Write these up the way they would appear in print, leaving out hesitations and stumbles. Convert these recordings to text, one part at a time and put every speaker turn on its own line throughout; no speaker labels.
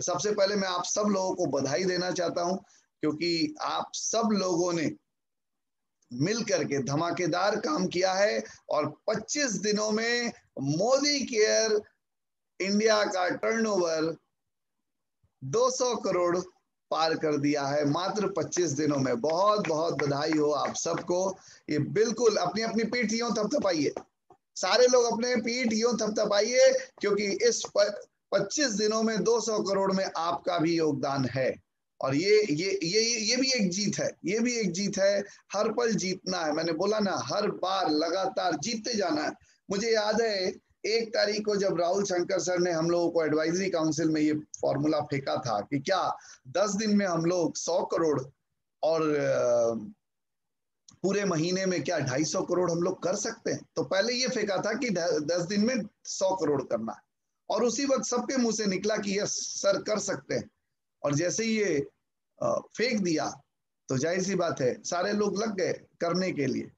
सबसे पहले मैं आप सब लोगों को बधाई देना चाहता हूं, क्योंकि आप सब लोगों ने मिल करके धमाकेदार काम किया है और 25 दिनों में मोदी केयर इंडिया का टर्नओवर 200 करोड़ पार कर दिया है मात्र 25 दिनों में। बहुत बहुत बधाई हो आप सबको। ये बिल्कुल अपनी अपनी पीठ यूं थपथपाइए, सारे लोग अपने पीठ यूं थपथपाइए, क्योंकि इस 25 दिनों में 200 करोड़ में आपका भी योगदान है। और ये भी एक जीत है, ये भी एक जीत है। हर पल जीतना है, मैंने बोला ना, हर बार लगातार जीतते जाना है। मुझे याद है 1 तारीख को जब राहुल शंकर सर ने हम लोगों को एडवाइजरी काउंसिल में ये फॉर्मूला फेंका था कि क्या 10 दिन में हम लोग 100 करोड़ और पूरे महीने में क्या 250 करोड़ हम लोग कर सकते हैं। तो पहले ये फेंका था कि 10 दिन में 100 करोड़ करना है, और उसी वक्त सबके मुंह से निकला कि यस सर कर सकते हैं। और जैसे ही ये फेंक दिया तो जाहिर सी बात है सारे लोग लग गए करने के लिए।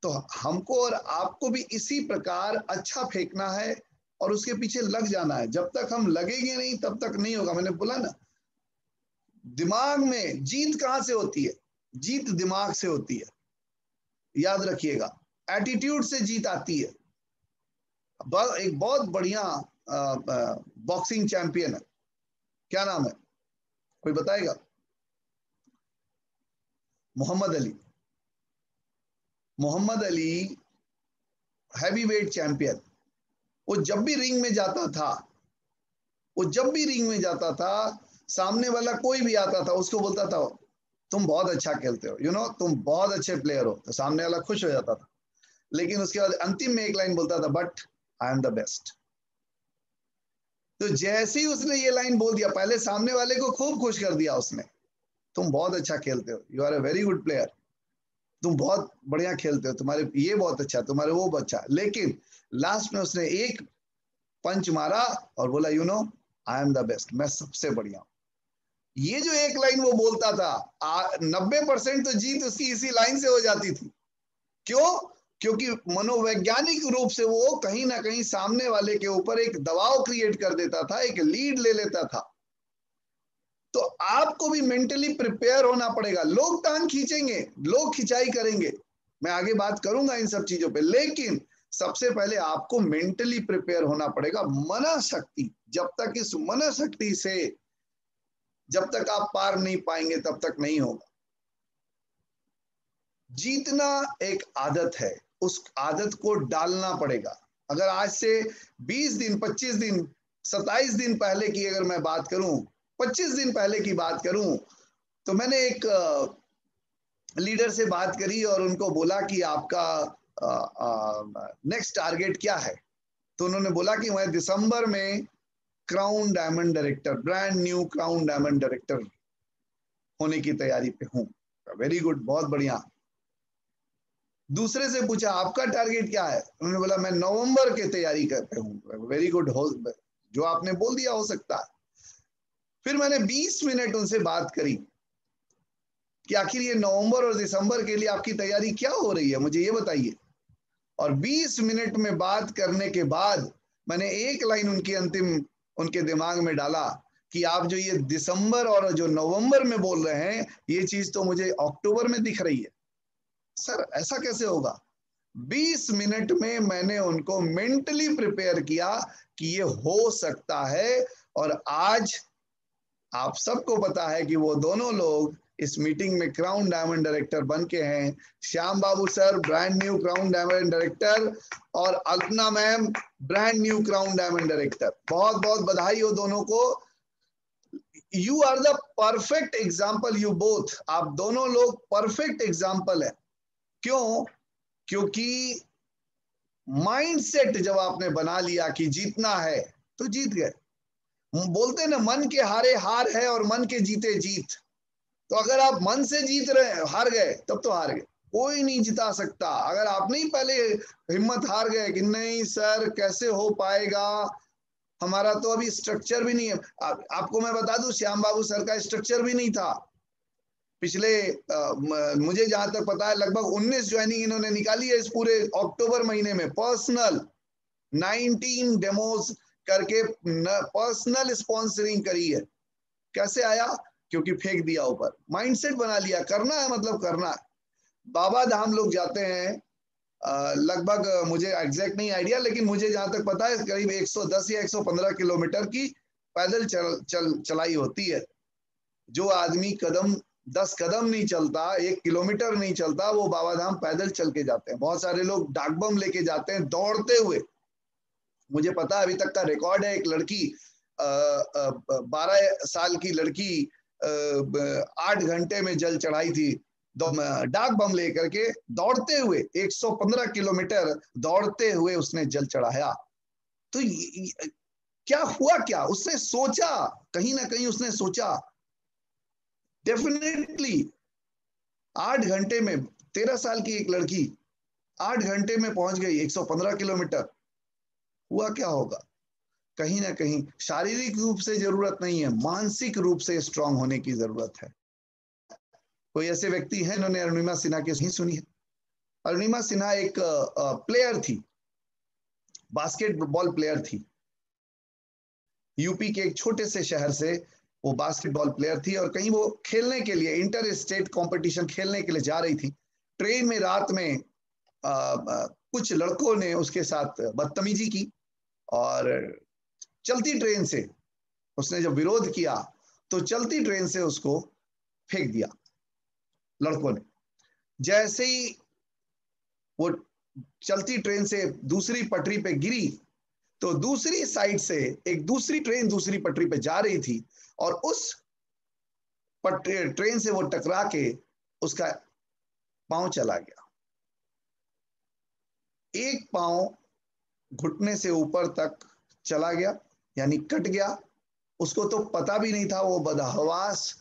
तो हमको और आपको भी इसी प्रकार अच्छा फेंकना है और उसके पीछे लग जाना है। जब तक हम लगेंगे नहीं तब तक नहीं होगा। मैंने बोला ना, दिमाग में जीत कहां से होती है? जीत दिमाग से होती है, याद रखिएगा। एटीट्यूड से जीत आती है। एक बहुत बढ़िया बॉक्सिंग चैंपियन है, क्या नाम है, कोई बताएगा? Muhammad Ali. Muhammad Ali heavyweight champion. वो जब भी रिंग में जाता था, वो जब भी रिंग में जाता था, सामने वाला कोई भी आता था उसको बोलता था तुम बहुत अच्छा खेलते हो, तुम बहुत अच्छे प्लेयर हो। तो सामने वाला खुश हो जाता था, लेकिन उसके बाद अंतिम में एक लाइन बोलता था, but I am the best. तो जैसे ही उसने ये लाइन बोल दिया, पहले सामने वाले को खूब खुश कर दिया उसने, तुम बहुत अच्छा खेलते हो, you are a very good player, तुम बहुत बढ़िया खेलते हो, तुम्हारे ये बहुत अच्छा, तुम्हारे वो बहुत अच्छा। लेकिन लास्ट में उसने एक पंच मारा और बोला आई एम द बेस्ट, मैं सबसे बढ़िया हूं। ये जो एक लाइन वो बोलता था, 90% तो जीत उसकी इसी लाइन से हो जाती थी। क्यों? क्योंकि मनोवैज्ञानिक रूप से वो कहीं ना कहीं सामने वाले के ऊपर एक दबाव क्रिएट कर देता था, एक लीड ले लेता था। तो आपको भी मेंटली प्रिपेयर होना पड़ेगा। लोग टांग खींचेंगे, लोग खिंचाई करेंगे, मैं आगे बात करूंगा इन सब चीजों पे, लेकिन सबसे पहले आपको मेंटली प्रिपेयर होना पड़ेगा। मना शक्ति, जब तक इस मना शक्ति से जब तक आप पार नहीं पाएंगे तब तक नहीं होगा। जीतना एक आदत है, उस आदत को डालना पड़ेगा। अगर आज से 20 दिन, 25 दिन, 27 दिन पहले की अगर मैं बात करूं, 25 दिन पहले की बात करूं, तो मैंने एक लीडर से बात करी और उनको बोला कि आपका नेक्स्ट टारगेट क्या है। तो उन्होंने बोला कि मैं दिसंबर में crown diamond director, brand new crown diamond director होने की तैयारी पे हूं। वेरी गुड, बहुत बढ़िया। दूसरे से पूछा आपका टारगेट क्या है, उन्होंने बोला मैं नवंबर के तैयारी करते हूँ। वेरी गुड, हो जो आपने बोल दिया हो सकता है। फिर मैंने 20 मिनट उनसे बात करी कि आखिर ये नवंबर और दिसंबर के लिए आपकी तैयारी क्या हो रही है, मुझे ये बताइए। और 20 मिनट में बात करने के बाद मैंने एक लाइन उनके दिमाग में डाला कि आप जो ये दिसंबर और जो नवंबर में बोल रहे हैं, ये चीज तो मुझे अक्टूबर में दिख रही है। सर ऐसा कैसे होगा? 20 मिनट में मैंने उनको मेंटली प्रिपेयर किया कि ये हो सकता है। और आज आप सबको पता है कि वो दोनों लोग इस मीटिंग में क्राउन डायमंड डायरेक्टर बन के हैं। Shyam Babu sir brand new crown diamond director और Alpana ma'am brand new crown diamond director. बहुत बहुत बधाई हो दोनों को। You are the perfect example, you both, आप दोनों लोग परफेक्ट एग्जाम्पल है। क्यों? क्योंकि माइंडसेट जब आपने बना लिया कि जीतना है तो जीत गए। बोलते ना, मन के हारे हार है और मन के जीते जीत। तो अगर आप मन से जीत रहे, हार गए, तब तो हार गए, कोई नहीं जिता सकता। अगर आप नहीं पहले हिम्मत हार गए कि नहीं सर कैसे हो पाएगा, हमारा तो अभी स्ट्रक्चर भी नहीं है। आपको मैं बता दूं, श्याम बाबू सर का स्ट्रक्चर भी नहीं था। पिछले मुझे जहां तक पता है लगभग 19 ज्वाइनिंग इन्होंने निकाली है इस पूरे अक्टूबर महीने में। पर्सनल 19 डेमोज करके पर्सनल स्पॉन्सरिंग करी है। कैसे आया? क्योंकि फेंक दिया ऊपर, माइंडसेट बना लिया, करना है मतलब करना है। बाबा धाम लोग जाते हैं लगभग, मुझे एग्जैक्ट नहीं आइडिया, लेकिन मुझे जहां तक पता है करीब 110 या 115 किलोमीटर की पैदल चलाई होती है। जो आदमी 10 कदम नहीं चलता, 1 किलोमीटर नहीं चलता, वो बाबा धाम पैदल चल के जाते हैं। बहुत सारे लोग डाक बम लेके जाते हैं दौड़ते हुए। मुझे पता है, अभी तक का रिकॉर्ड है, एक लड़की 12 साल की लड़की 8 घंटे में जल चढ़ाई थी, डाक बम लेकर के दौड़ते हुए 115 किलोमीटर दौड़ते हुए उसने जल चढ़ाया। तो क्या हुआ? क्या उसने सोचा? कहीं ना कहीं उसने सोचा। डेफिनेटली 8 घंटे में 13 साल की एक लड़की 8 घंटे में पहुंच गई 115 किलोमीटर। हुआ क्या होगा? कहीं ना कहीं शारीरिक रूप से जरूरत नहीं है, मानसिक रूप से स्ट्रांग होने की जरूरत है। कोई ऐसे व्यक्ति हैं जिन्होंने अरुणिमा सिन्हा की नहीं सुनी है? अरुणिमा सिन्हा एक प्लेयर थी, बास्केटबॉल प्लेयर थी। यूपी के एक छोटे से शहर से वो बास्केटबॉल प्लेयर थी, और कहीं वो खेलने के लिए इंटर स्टेट कॉम्पिटिशन खेलने के लिए जा रही थी। ट्रेन में रात में कुछ लड़कों ने उसके साथ बदतमीजी की, और चलती ट्रेन से उसने जब विरोध किया तो चलती ट्रेन से उसको फेंक दिया लड़कों ने। जैसे ही वो चलती ट्रेन से दूसरी पटरी पे गिरी, तो दूसरी साइड से एक दूसरी ट्रेन दूसरी पटरी पे जा रही थी, और उस ट्रेन से वो टकरा के उसका पांव चला गया। एक पांव घुटने से ऊपर तक चला गया, यानी कट गया। उसको तो पता भी नहीं था, वो बदहवास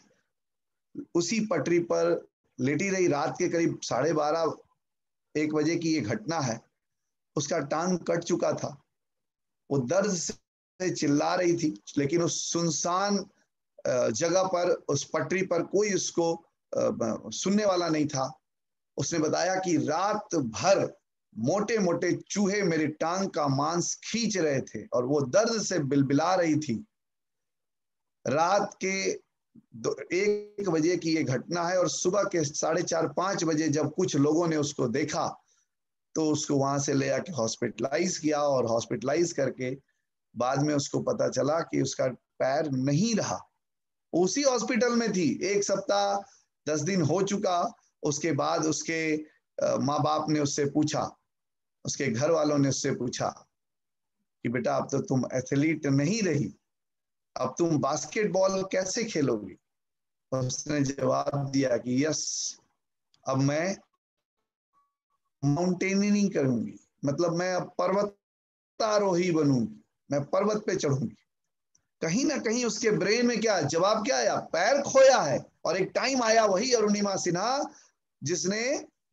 उसी पटरी पर लेटी रही। रात के करीब 12:30-1 बजे की ये घटना है। उसका टांग कट चुका था, वो दर्द से चिल्ला रही थी, लेकिन उस सुनसान जगह पर, उस पटरी पर कोई उसको सुनने वाला नहीं था। उसने बताया कि रात भर मोटे मोटे चूहे मेरे टांग का मांस खींच रहे थे, और वो दर्द से बिलबिला रही थी। रात के 1 बजे की ये घटना है, और सुबह के 4:30-5 बजे जब कुछ लोगों ने उसको देखा, तो उसको वहां से ले आके हॉस्पिटलाइज किया, और हॉस्पिटलाइज करके बाद में उसको पता चला कि उसका पैर नहीं रहा। उसी हॉस्पिटल में थी, 1 सप्ताह 10 दिन हो चुका। उसके बाद उसके माँ बाप ने उससे पूछा, उसके घर वालों ने उससे पूछा कि बेटा अब तो तुम एथलीट नहीं रही, अब तुम बास्केटबॉल कैसे खेलोगी? उसने जवाब दिया कि यस, अब मैं माउंटेनियरिंग करूंगी, मतलब मैं अब पर्वतारोही बनूंगी, मैं पर्वत पे चढ़ूंगी। कहीं ना कहीं उसके ब्रेन में क्या जवाब क्या आया? पैर खोया है। और एक टाइम आया, वही अरुणिमा सिन्हा जिसने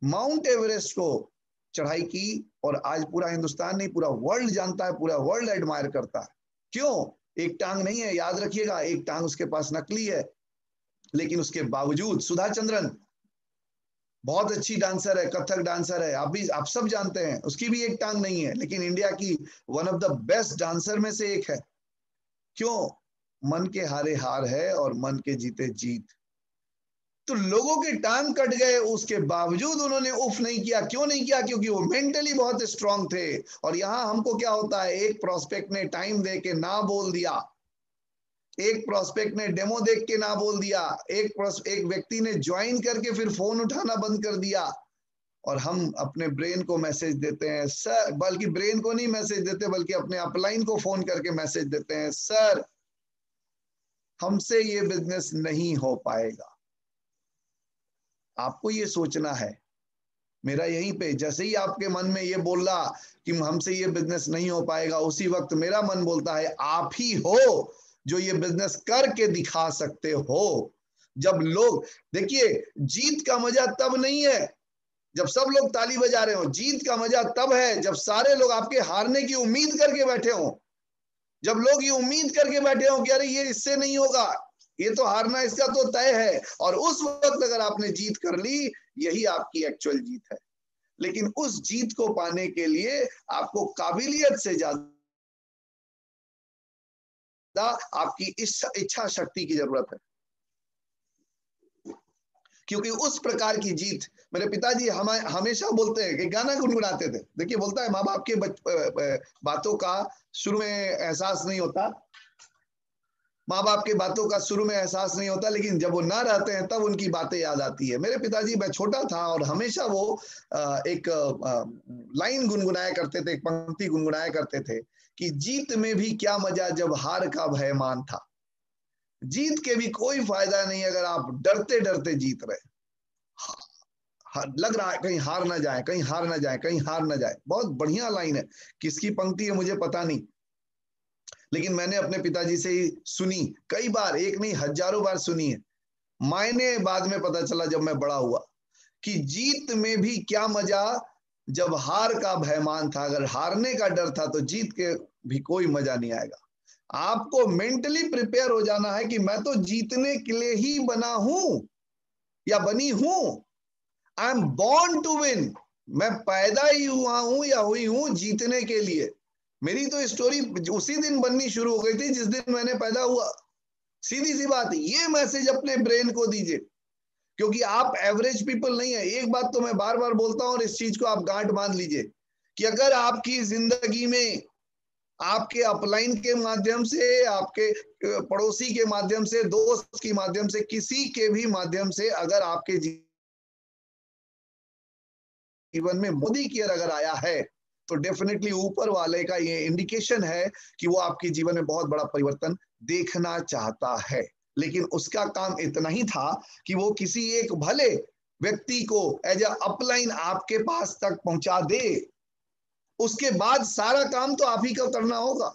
माउंट एवरेस्ट को चढ़ाई की, और आज पूरा हिंदुस्तान नहीं, पूरा वर्ल्ड जानता है, पूरा वर्ल्ड एडमायर करता है। क्यों? एक टांग नहीं है, याद रखिएगा, एक टांग उसके पास नकली है, लेकिन उसके बावजूद सुधा चंद्रन बहुत अच्छी डांसर है, कथक डांसर है, आप सब जानते हैं, उसकी भी एक टांग नहीं है, लेकिन इंडिया की one of the best dancer में से एक है। क्यों? मन के हारे हार है और मन के जीते जीत। तो लोगों के टांग कट गए, उसके बावजूद उन्होंने उफ नहीं किया। क्यों नहीं किया? क्योंकि वो मेंटली बहुत स्ट्रांग थे। और यहां हमको क्या होता है, एक प्रोस्पेक्ट ने टाइम दे के ना बोल दिया, एक प्रोस्पेक्ट ने डेमो देख के ना बोल दिया, एक व्यक्ति ने ज्वाइन करके फिर फोन उठाना बंद कर दिया, और हम अपने ब्रेन को मैसेज देते हैं सर, बल्कि ब्रेन को नहीं मैसेज देते, बल्कि अपने अपलाइन को फोन करके मैसेज देते हैं, सर हमसे ये बिजनेस नहीं हो पाएगा। आपको ये सोचना है। मेरा यहीं पे, जैसे ही आपके मन में ये बोल रहा कि हमसे ये बिजनेस नहीं हो पाएगा, उसी वक्त मेरा मन बोलता है आप ही हो जो ये बिजनेस करके दिखा सकते हो। जब लोग, देखिए, जीत का मजा तब नहीं है जब सब लोग ताली बजा रहे हो, जीत का मजा तब है जब सारे लोग आपके हारने की उम्मीद करके बैठे हो। जब लोग ये उम्मीद करके बैठे हो कि अरे ये इससे नहीं होगा, ये तो हारना इसका तो तय है, और उस वक्त अगर आपने जीत कर ली, यही आपकी एक्चुअल जीत है। लेकिन उस जीत को पाने के लिए आपको काबिलियत से ज्यादा आपकी इच्छा शक्ति की जरूरत है, क्योंकि उस प्रकार की जीत, मेरे पिताजी हमेशा बोलते हैं कि गाना गुनगुनाते थे। देखिए, बोलता है माँ बाप के बातों का शुरू में एहसास नहीं होता, माँ बाप के बातों का शुरू में एहसास नहीं होता, लेकिन जब वो ना रहते हैं तब उनकी बातें याद आती है। मेरे पिताजी, मैं छोटा था और हमेशा वो एक लाइन गुनगुनाया करते थे, एक पंक्ति गुनगुनाया करते थे कि जीत में भी क्या मजा जब हार का भय मान था। जीत के भी कोई फायदा नहीं अगर आप डरते डरते जीत रहे, लग रहा है कहीं हार ना जाए, कहीं हार ना जाए, कहीं हार ना जाए। बहुत बढ़िया लाइन है, किसकी पंक्ति है मुझे पता नहीं, लेकिन मैंने अपने पिताजी से ही सुनी कई बार, एक नहीं हजारों बार सुनी है। मायने बाद में पता चला जब मैं बड़ा हुआ कि जीत में भी क्या मजा जब हार का भयमान था। अगर हारने का डर था तो जीत के भी कोई मजा नहीं आएगा। आपको मेंटली प्रिपेयर हो जाना है कि मैं तो जीतने के लिए ही बना हूं या बनी हूं। I am born to win, मैं पैदा ही हुआ हूं या हुई हूं जीतने के लिए। मेरी तो स्टोरी उसी दिन बननी शुरू हो गई थी जिस दिन मैंने पैदा हुआ। सीधी सी बात, ये मैसेज अपने ब्रेन को दीजिए, क्योंकि आप एवरेज पीपल नहीं है। एक बात तो मैं बार बार बोलता हूं और इस चीज को आप गांठ बांध लीजिए कि अगर आपकी जिंदगी में आपके अपलाइन के माध्यम से, आपके पड़ोसी के माध्यम से, दोस्त के माध्यम से, किसी के भी माध्यम से अगर आपके जीवन में मोदी केयर अगर आया है तो डेफिनेटली ऊपर वाले का ये इंडिकेशन है कि वो आपके जीवन में बहुत बड़ा परिवर्तन देखना चाहता है। लेकिन उसका काम इतना ही था कि वो किसी एक भले व्यक्ति को एज अ अपलाइन आपके पास तक पहुंचा दे। उसके बाद सारा काम तो आप ही को करना होगा।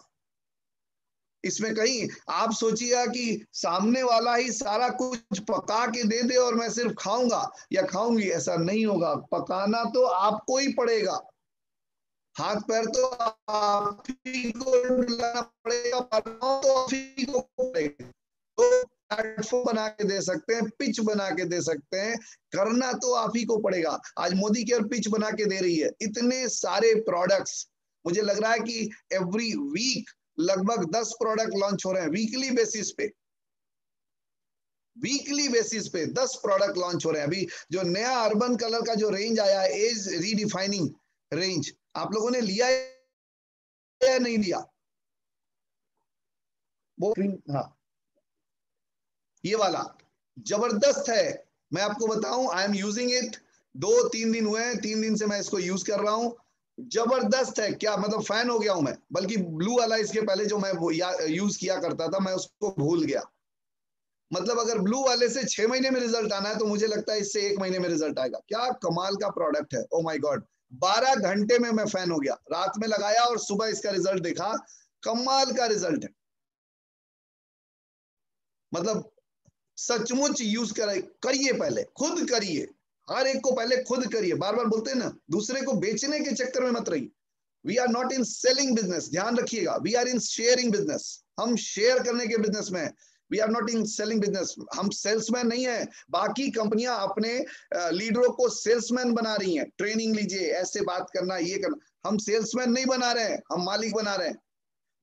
इसमें कहीं आप सोचिएगा कि सामने वाला ही सारा कुछ पका के दे दे और मैं सिर्फ खाऊंगा या खाऊंगी, ऐसा नहीं होगा। पकाना तो आपको ही पड़ेगा, हाथ पैर तो आप ही को लाना पड़ेगा, तो आप ही को पड़ेगा। तो प्लेटफॉर्म बना के दे सकते हैं, पिच बना के दे सकते हैं, करना तो आप ही को पड़ेगा। आज मोदी केयर पिच बना के दे रही है, इतने सारे प्रोडक्ट्स। मुझे लग रहा है कि एवरी वीक लगभग 10 प्रोडक्ट लॉन्च हो रहे हैं, वीकली बेसिस पे। वीकली बेसिस पे 10 प्रोडक्ट लॉन्च हो रहे हैं। अभी जो नया अर्बन कलर का जो रेंज आया है, एज रीडिफाइनिंग रेंज, आप लोगों ने लिया या नहीं लिया? वो हाँ, ये वाला जबरदस्त है। मैं आपको बताऊं, आई एम यूजिंग इट, 2-3 दिन हुए हैं, 3 दिन से मैं इसको यूज कर रहा हूं। जबरदस्त है, क्या मतलब फैन हो गया हूं मैं। बल्कि ब्लू वाला इसके पहले जो मैं यूज किया करता था, मैं उसको भूल गया। मतलब अगर ब्लू वाले से 6 महीने में रिजल्ट आना है तो मुझे लगता है इससे 1 महीने में रिजल्ट आएगा। क्या कमाल का प्रोडक्ट है, ओ माय गॉड। 12 घंटे में मैं फैन हो गया, रात में लगाया और सुबह इसका रिजल्ट देखा। कमाल का रिजल्ट है, मतलब सचमुच यूज करिए, पहले खुद करिए। हर एक को पहले खुद करिए। बार बार बोलते हैं ना, दूसरे को बेचने के चक्कर में मत रहिए। We are not in selling business, ध्यान रखिएगा, we are in sharing business. हम शेयर करने के बिजनेस में, we are not in selling business. हम सेल्समैन नहीं है। बाकी कंपनियां अपने लीडरों को सेल्समैन बना रही हैं, ट्रेनिंग लीजिए, ऐसे बात करना, ये करना। हम सेल्समैन नहीं बना रहे हैं, हम मालिक बना रहे हैं।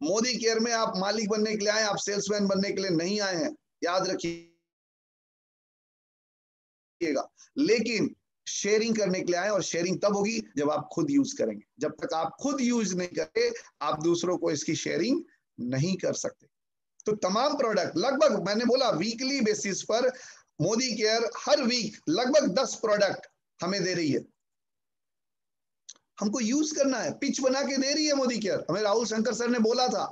मोदी केयर में आप मालिक बनने के लिए आए, आप सेल्समैन बनने के लिए नहीं आए हैं, याद रखिए। लेकिन शेयरिंग करने के लिए आए, और शेयरिंग तब होगी जब आप खुद यूज करेंगे। जब तक आप खुद यूज नहीं करते, आप दूसरों को इसकी शेयरिंग नहीं कर सकते। तो तमाम प्रोडक्ट लगभग, मैंने बोला वीकली बेसिस पर मोदी केयर हर वीक लगभग 10 प्रोडक्ट हमें दे रही है। हमको यूज करना है, पिच बना के दे रही है मोदी केयर। हमें राहुल शंकर सर ने बोला था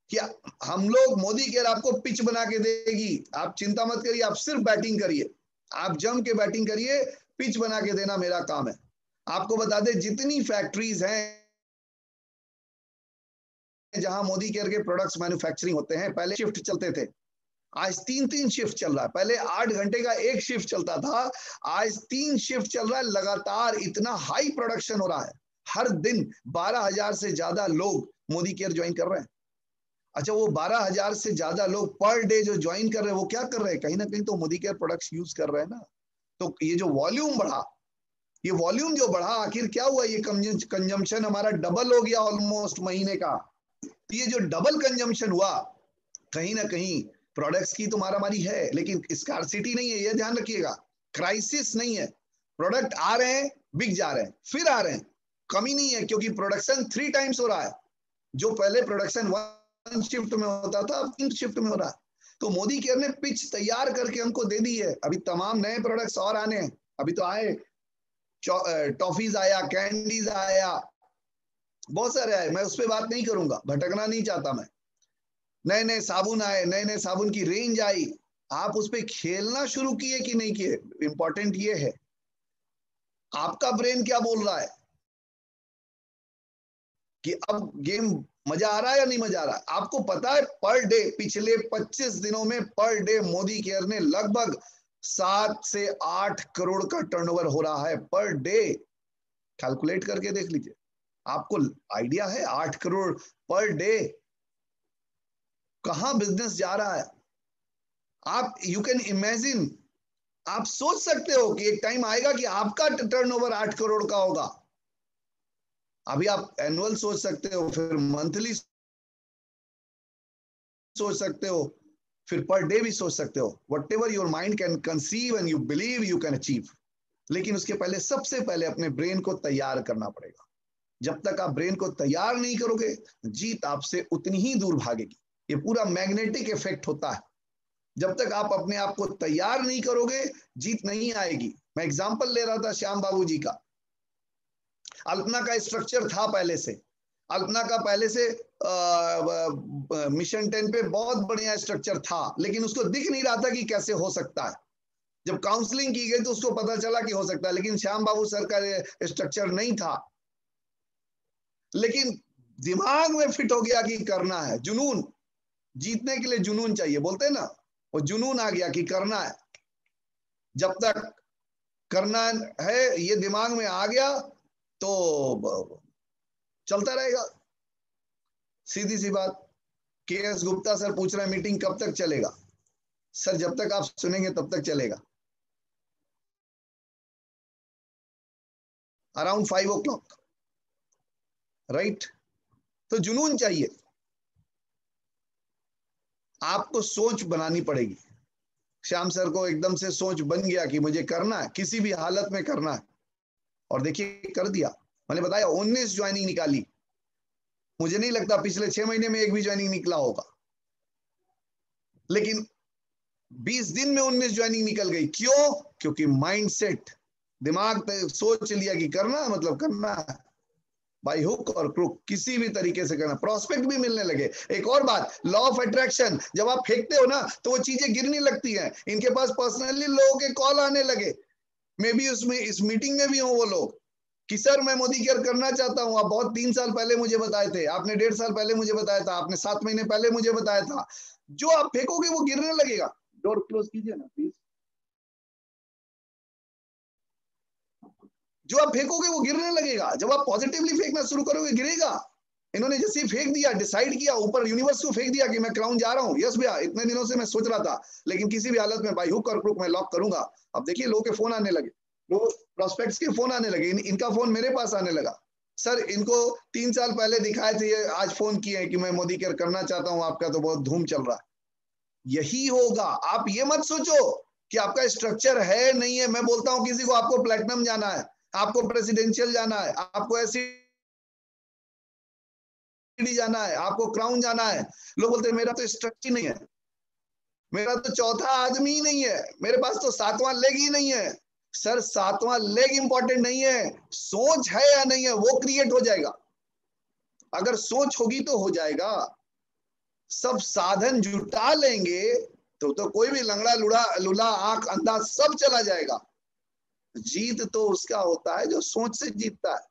कि हम लोग, मोदी केयर आपको पिच बना के देगी, आप चिंता मत करिए, आप सिर्फ बैटिंग करिए, आप जम के बैटिंग करिए, पिच बना के देना मेरा काम है। आपको बता दें, जितनी फैक्ट्रीज हैं जहां मोदी केयर के प्रोडक्ट्स मैन्युफैक्चरिंग होते हैं, पहले शिफ्ट चलते थे, आज 3-3 शिफ्ट चल रहा है। पहले 8 घंटे का एक शिफ्ट चलता था, आज 3 शिफ्ट चल रहा है लगातार। इतना हाई प्रोडक्शन हो रहा है, हर दिन 12,000 से ज्यादा लोग मोदी केयर ज्वाइन कर रहे हैं। अच्छा, वो 12,000 से ज्यादा लोग पर डे जो ज्वाइन कर रहे हैं, वो क्या कर रहे हैं? कहीं ना कहीं तो मोदी केयर प्रोडक्ट्स यूज कर रहे हैं ना। तो ये जो वॉल्यूम बढ़ा, ये वॉल्यूम जो बढ़ा, आखिर क्या हुआ? ये कंजम्पशन हमारा डबल हो गया ऑलमोस्ट महीने का। तो ये जो डबल कंजम्पशन हुआ, कहीं ना कहीं प्रोडक्ट्स की तो मारामारी है, लेकिन स्कार्सिटी नहीं है, ये ध्यान रखिएगा। क्राइसिस नहीं है, प्रोडक्ट आ रहे हैं, बिक जा रहे हैं, फिर आ रहे हैं, कमी नहीं है, क्योंकि प्रोडक्शन 3 टाइम्स हो रहा है। जो पहले प्रोडक्शन 1 शिफ्ट में होता था, अब 3 शिफ्ट में हो रहा है। तो मोदी केयर ने पिच तैयार करके हमको दे दी है। अभी तमाम नए प्रोडक्ट्स और आने हैं, अभी तो आए, टॉफीज आया, कैंडीज आया, बहुत सारे आए, मैं उस पर बात नहीं करूंगा, भटकना नहीं चाहता मैं। नए नए साबुन आए, नए नए साबुन की रेंज आई, आप उस पर खेलना शुरू किए कि नहीं किए, इंपॉर्टेंट ये है आपका ब्रेन क्या बोल रहा है कि अब गेम मजा आ रहा है या नहीं मजा आ रहा है। आपको पता है पर डे पिछले 25 दिनों में पर डे मोदी केयर ने लगभग 7 से 8 करोड़ का टर्नओवर हो रहा है पर डे। कैलकुलेट करके देख लीजिए, आपको आइडिया है 8 करोड़ पर डे कहां बिजनेस जा रहा है। आप यू कैन इमेजिन, आप सोच सकते हो कि एक टाइम आएगा कि आपका टर्नओवर 8 करोड़ का होगा। अभी आप एनुअल सोच सकते हो, फिर मंथली सोच सकते हो, फिर पर डे भी सोच सकते हो। What ever your mind can conceive and you believe you can achieve. लेकिन उसके पहले सबसे पहले अपने ब्रेन को तैयार करना पड़ेगा। जब तक आप ब्रेन को तैयार नहीं करोगे, जीत आपसे उतनी ही दूर भागेगी। ये पूरा मैग्नेटिक इफेक्ट होता है। जब तक आप अपने आप को तैयार नहीं करोगे, जीत नहीं आएगी। मैं एग्जांपल ले रहा था श्याम बाबू जी का। अल्पना का स्ट्रक्चर था पहले से, अल्पना का पहले से मिशन 10 पे बहुत बढ़िया स्ट्रक्चर था, लेकिन उसको दिख नहीं रहा था कि कैसे हो सकता है। जब काउंसलिंग की गई तो उसको पता चला कि हो सकता है, लेकिन श्याम बाबू सर का स्ट्रक्चर नहीं था। लेकिन दिमाग में फिट हो गया कि करना है, जुनून, जीतने के लिए जुनून चाहिए, बोलते हैं ना, वो जुनून आ गया कि करना है। जब तक करना है ये दिमाग में आ गया तो चलता रहेगा। सीधी सी बात। के.एस. गुप्ता सर पूछ रहे हैं मीटिंग कब तक चलेगा। सर जब तक आप सुनेंगे तब तक चलेगा, अराउंड 5 o'clock, राइट। तो जुनून चाहिए, आपको सोच बनानी पड़ेगी। श्याम सर को एकदम से सोच बन गया कि मुझे करना है, किसी भी हालत में करना है, और देखिए कर दिया। मैंने बताया 19 ज्वाइनिंग निकाली, मुझे नहीं लगता पिछले 6 महीने में एक भी ज्वाइनिंग निकला होगा, लेकिन 20 दिन में 19 ज्वाइनिंग निकल गई। क्यों? क्योंकि माइंडसेट, दिमाग सोच लिया कि करना मतलब करना है, बाई हुक और क्रुक, किसी भी तरीके से करना। प्रॉस्पेक्ट भी मिलने लगे। एक और बात, लॉ ऑफ अट्रैक्शन, जब आप फेंकते हो ना तो वो चीजें गिरने लगती हैं। इनके पास पर्सनली लोगों के कॉल आने लगे, मे बी उसमें इस मीटिंग में भी हो वो लोग कि सर मैं मोदी केयर करना चाहता हूं। आप बहुत 3 साल पहले मुझे बताए थे, आपने 1.5 साल पहले मुझे बताया था, आपने 7 महीने पहले मुझे बताया था। जो आप फेंकोगे वो गिरने लगेगा। डोर क्लोज कीजिए ना प्लीज। जो आप फेंकोगे वो गिरने लगेगा। जब आप पॉजिटिवली फेंकना शुरू करोगे गिरेगा। इन्होंने जैसे ही फेंक दिया, डिसाइड किया, ऊपर यूनिवर्स को फेंक दिया कि मैं क्राउन जा रहा हूँ। यस भैया, इतने दिनों से मैं सोच रहा था, लेकिन किसी भी हालत में बाई हुक और क्रुक मैं लॉक करूंगा। अब देखिए लोगों के फोन आने लगे, लोग प्रोस्पेक्ट्स के फोन आने लगे, इनका फोन मेरे पास आने लगा। सर इनको 3 साल पहले दिखाए थे, ये आज फोन किए कि मैं मोदी केयर करना चाहता हूँ, आपका तो बहुत धूम चल रहा है। यही होगा। आप ये मत सोचो कि आपका स्ट्रक्चर है नहीं है। मैं बोलता हूँ किसी को आपको प्लेटिनम जाना है, आपको प्रेसिडेंशियल जाना है, आपको ऐसी जाना है, आपको क्राउन जाना है। लोग बोलते हैं मेरा तो स्ट्रक्चर नहीं है, मेरा तो चौथा आदमी ही नहीं है, मेरे पास तो 7वां लेग ही नहीं है। सर 7वां लेग इंपॉर्टेंट नहीं है, सोच है या नहीं है वो क्रिएट हो जाएगा। अगर सोच होगी तो हो जाएगा। सब साधन जुटा लेंगे तो कोई भी लंगड़ा लुड़ा लुला आंख अंधा सब चला जाएगा। जीत तो उसका होता है जो सोच से जीतता है।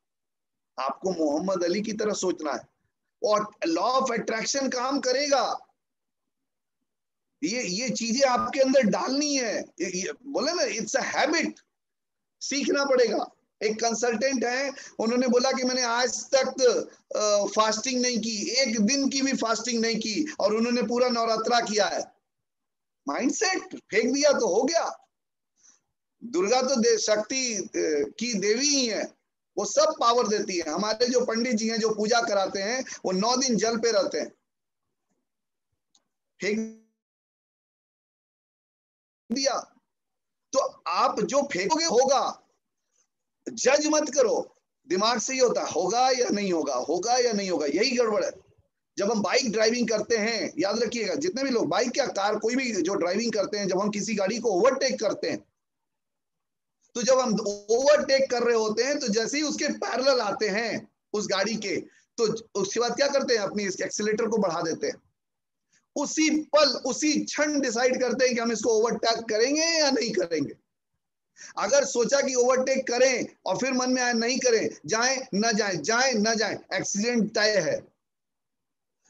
आपको मोहम्मद अली की तरह सोचना है, और लॉ ऑफ अट्रैक्शन काम करेगा। ये चीजें आपके अंदर डालनी है। बोले ना, इट्स अ हैबिट, सीखना पड़ेगा। एक कंसल्टेंट है, उन्होंने बोला कि मैंने आज तक फास्टिंग नहीं की, एक दिन की भी फास्टिंग नहीं की, और उन्होंने पूरा नवरात्रा किया है। माइंडसेट फेंक दिया तो हो गया। दुर्गा तो शक्ति की देवी ही है, वो सब पावर देती है। हमारे जो पंडित जी हैं जो पूजा कराते हैं वो 9 दिन जल पे रहते हैं। फेंक दिया, तो आप जो फेंकोगे होगा, जज मत करो, दिमाग से ही होता है होगा या नहीं होगा, होगा या नहीं होगा, यही गड़बड़ है। जब हम बाइक ड्राइविंग करते हैं, याद रखिएगा, जितने भी लोग बाइक या कार कोई भी जो ड्राइविंग करते हैं, जब हम किसी गाड़ी को ओवरटेक करते हैं, तो जब हम ओवरटेक कर रहे होते हैं, तो जैसे ही उसके पैरेलल आते हैं उस गाड़ी के, तो उसके बाद क्या करते हैं, अपनी एक्सीलेटर को बढ़ा देते हैं। उसी पल उसी क्षण डिसाइड करते हैं कि हम इसको ओवरटेक करेंगे या नहीं करेंगे। अगर सोचा कि ओवरटेक करें और फिर मन में आया नहीं करें, जाए न जाए, जाए न जाए, एक्सीडेंट तय है।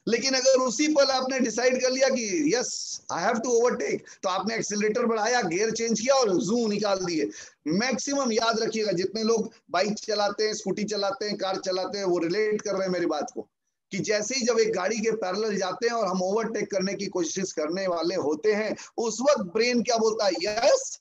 लेकिन अगर उसी पल आपने डिसाइड कर लिया कि yes I have to overtake, तो आपने एक्सीलरेटर बढ़ाया, गियर चेंज किया और जू निकाल दिए। मैक्सिमम याद रखिएगा, जितने लोग बाइक चलाते हैं, स्कूटी चलाते हैं, कार चलाते हैं, वो रिलेट कर रहे हैं मेरी बात को, कि जैसे ही जब एक गाड़ी के पैरेलल जाते हैं और हम ओवरटेक करने की कोशिश करने वाले होते हैं, उस वक्त ब्रेन क्या बोलता है, यस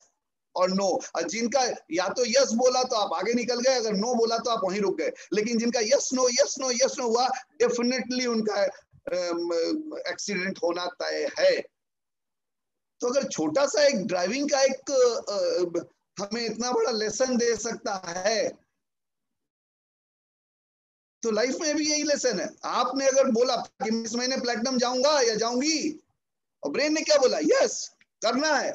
और नो। जिनका या तो यस बोला तो आप आगे निकल गए, अगर नो बोला तो आप वहीं रुक गए। लेकिन जिनका yes no yes no yes no हुआ, डेफिनेटली उनका एक्सीडेंट होना तय है। तो अगर छोटा सा एक ड्राइविंग का एक हमें इतना बड़ा लेसन दे सकता है, तो लाइफ में भी यही लेसन है। आपने अगर बोला कि इस महीने प्लैटिनम जाऊंगा या जाऊंगी, और ब्रेन ने क्या बोला, यस करना है।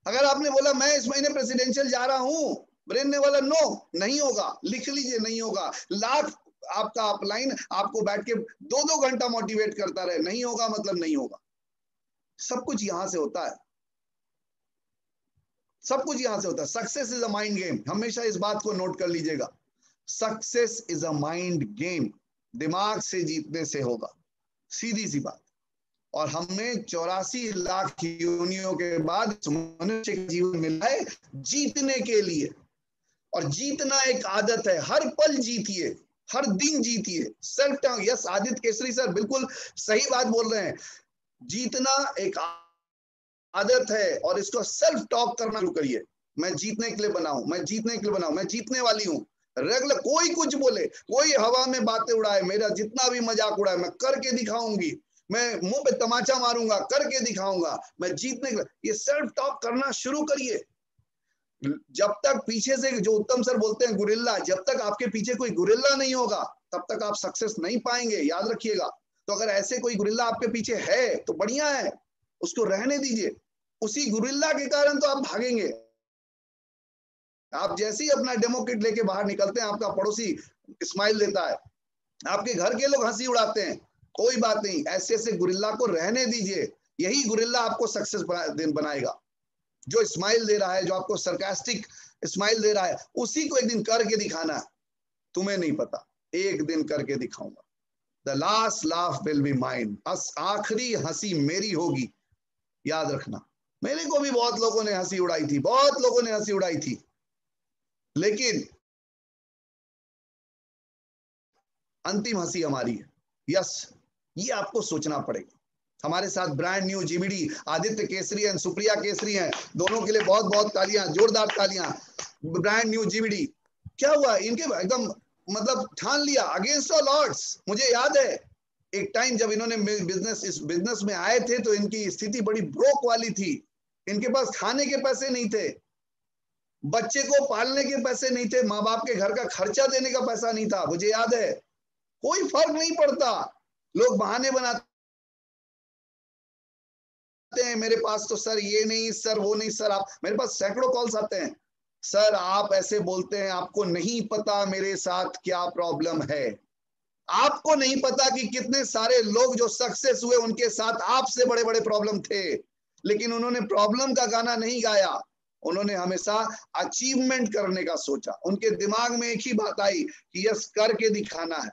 अगर आपने बोला मैं इस महीने प्रेसिडेंशियल जा रहा हूं, ब्रेन ने बोला नो नहीं होगा, लिख लीजिए नहीं होगा। लाख आपका अपलाइन आपको बैठ के 2-2 घंटा मोटिवेट करता रहे, नहीं होगा मतलब नहीं होगा। सब कुछ यहां से होता है, सब कुछ यहां से होता है। Success is a mind game, हमेशा इस बात को नोट कर लीजिएगा। Success is a mind game, दिमाग से जीतने से होगा, सीधी सी बात। और हमें 84 लाख योनियों के बाद मनुष्य का जीवन मिला है जीतने के लिए। और जीतना एक आदत है, हर पल जीतिए, हर दिन जीतिए। Self talk, yes Aditya Kesari sir बिल्कुल सही बात बोल रहे हैं। जीतना एक आदत है और इसको सेल्फ टॉक करना शुरू करिए। मैं जीतने के लिए बना हूं, मैं जीतने के लिए बना हूं, मैं जीतने वाली हूं। रेगुलर कोई कुछ बोले, कोई हवा में बातें उड़ाए, मेरा जितना भी मजाक उड़ाए, मैं करके दिखाऊंगी, मैं मुंह पे तमाचा मारूंगा, करके दिखाऊंगा, मैं जीतने के लिए। ये सेल्फ टॉक करना शुरू करिए। जब तक पीछे से, जो उत्तम सर बोलते हैं गुरिल्ला, जब तक आपके पीछे कोई गुरिल्ला नहीं होगा, तब तक आप सक्सेस नहीं पाएंगे, याद रखिएगा। तो अगर ऐसे कोई गुरिल्ला आपके पीछे है तो बढ़िया है, उसको रहने दीजिए। उसी गुरिल्ला के कारण तो आप भागेंगे। आप जैसे ही अपना डेमो किट लेके बाहर निकलते हैं, आपका पड़ोसी स्माइल देता है, आपके घर के लोग हंसी उड़ाते हैं, कोई बात नहीं, ऐसे ऐसे गुरिल्ला को रहने दीजिए। यही गुरिल्ला आपको सक्सेस बनाएगा। जो स्माइल दे रहा है, जो आपको सरकास्टिक स्माइल दे रहा है, उसी को एक दिन करके दिखाना। तुम्हें नहीं पता, एक दिन करके दिखाऊंगा। The last laugh will be mine, आखिरी हंसी मेरी होगी, याद रखना। मेरे को भी बहुत लोगों ने हंसी उड़ाई थी, बहुत लोगों ने हंसी उड़ाई थी, लेकिन अंतिम हंसी हमारी है। यस, ये आपको सोचना पड़ेगा। हमारे साथ brand new GBD Aditya Kesari and Supriya Kesari हैं, दोनों के लिए बहुत बहुत तालियां, जोरदार तालियां। ब्रांड न्यू जीबीडी, क्या हुआ इनके, एकदम मतलब ठान लिया अगेंस्ट ऑल ऑड्स। मुझे याद है एक टाइम जब इन्होंने इस बिजनेस में आए थे, तो इनकी स्थिति बड़ी ब्रोक वाली थी। इनके पास खाने के पैसे नहीं थे, बच्चे को पालने के पैसे नहीं थे, माँ बाप के घर का खर्चा देने का पैसा नहीं था। मुझे याद है, कोई फर्क नहीं पड़ता, लोग बहाने बनाते हैं, मेरे पास तो सर ये नहीं, सर वो नहीं, सर आप, मेरे पास सैकड़ों कॉल्स आते हैं, सर आप ऐसे बोलते हैं, आपको नहीं पता मेरे साथ क्या प्रॉब्लम है। आपको नहीं पता कि कितने सारे लोग जो सक्सेस हुए, उनके साथ आपसे बड़े बड़े प्रॉब्लम थे, लेकिन उन्होंने प्रॉब्लम का गाना नहीं गाया, उन्होंने हमेशा अचीवमेंट करने का सोचा। उनके दिमाग में एक ही बात आई कि यस करके दिखाना है,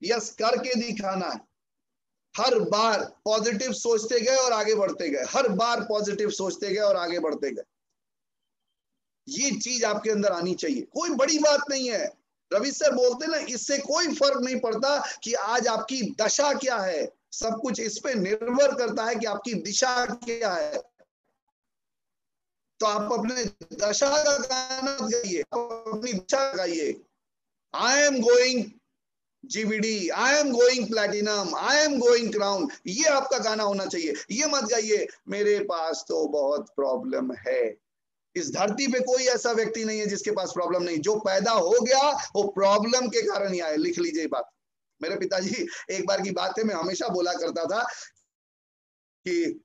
यस करके दिखाना है। हर बार पॉजिटिव सोचते गए और आगे बढ़ते गए, हर बार पॉजिटिव सोचते गए और आगे बढ़ते गए। ये चीज आपके अंदर आनी चाहिए, कोई बड़ी बात नहीं है। रवि सर बोलते ना, इससे कोई फर्क नहीं पड़ता कि आज आपकी दशा क्या है, सब कुछ इस पे निर्भर करता है कि आपकी दिशा क्या है। तो आप अपने दशा का गाना गाइए, अपनी दिशा गाइए। आई am going GVD, I am going platinum, I am going crown, ये आपका गाना होना चाहिए। ये मत गाइए मेरे पास तो बहुत प्रॉब्लम है। इस धरती पे कोई ऐसा व्यक्ति नहीं है जिसके पास प्रॉब्लम नहीं। जो पैदा हो गया वो प्रॉब्लम के कारण ही आया। लिख लीजिए बात। मेरे पिताजी, एक बार की बात है, मैं हमेशा बोला करता था कि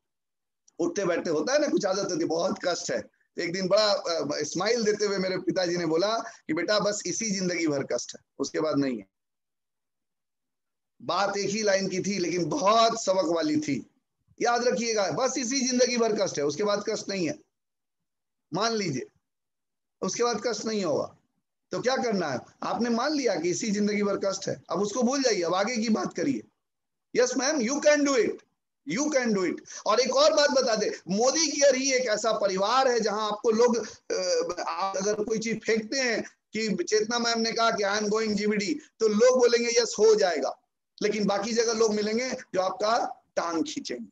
उठते बैठते होता है ना, कुछ आदत होती है, बहुत कष्ट है। एक दिन बड़ा स्माइल देते हुए मेरे पिताजी ने बोला कि बेटा बस इसी जिंदगी भर कष्ट है, उसके बाद नहीं है। बात एक ही लाइन की थी लेकिन बहुत सबक वाली थी। याद रखिएगा, बस इसी जिंदगी भर कष्ट है, उसके बाद कष्ट नहीं है। मान लीजिए उसके बाद कष्ट नहीं होगा, तो क्या करना है? आपने मान लिया कि इसी जिंदगी भर कष्ट है, अब उसको भूल जाइए, अब आगे की बात करिए। Yes ma'am, you can do it, you can do it. और एक और बात बता दे, मोदी केयर ही एक ऐसा परिवार है जहां आपको लोग अगर कोई चीज फेंकते हैं कि चेतना मैम ने कहा कि आई एम गोइंग जीवीडी, तो लोग बोलेंगे यस हो जाएगा, लेकिन बाकी जगह लोग मिलेंगे जो आपका टांग खींचेंगे।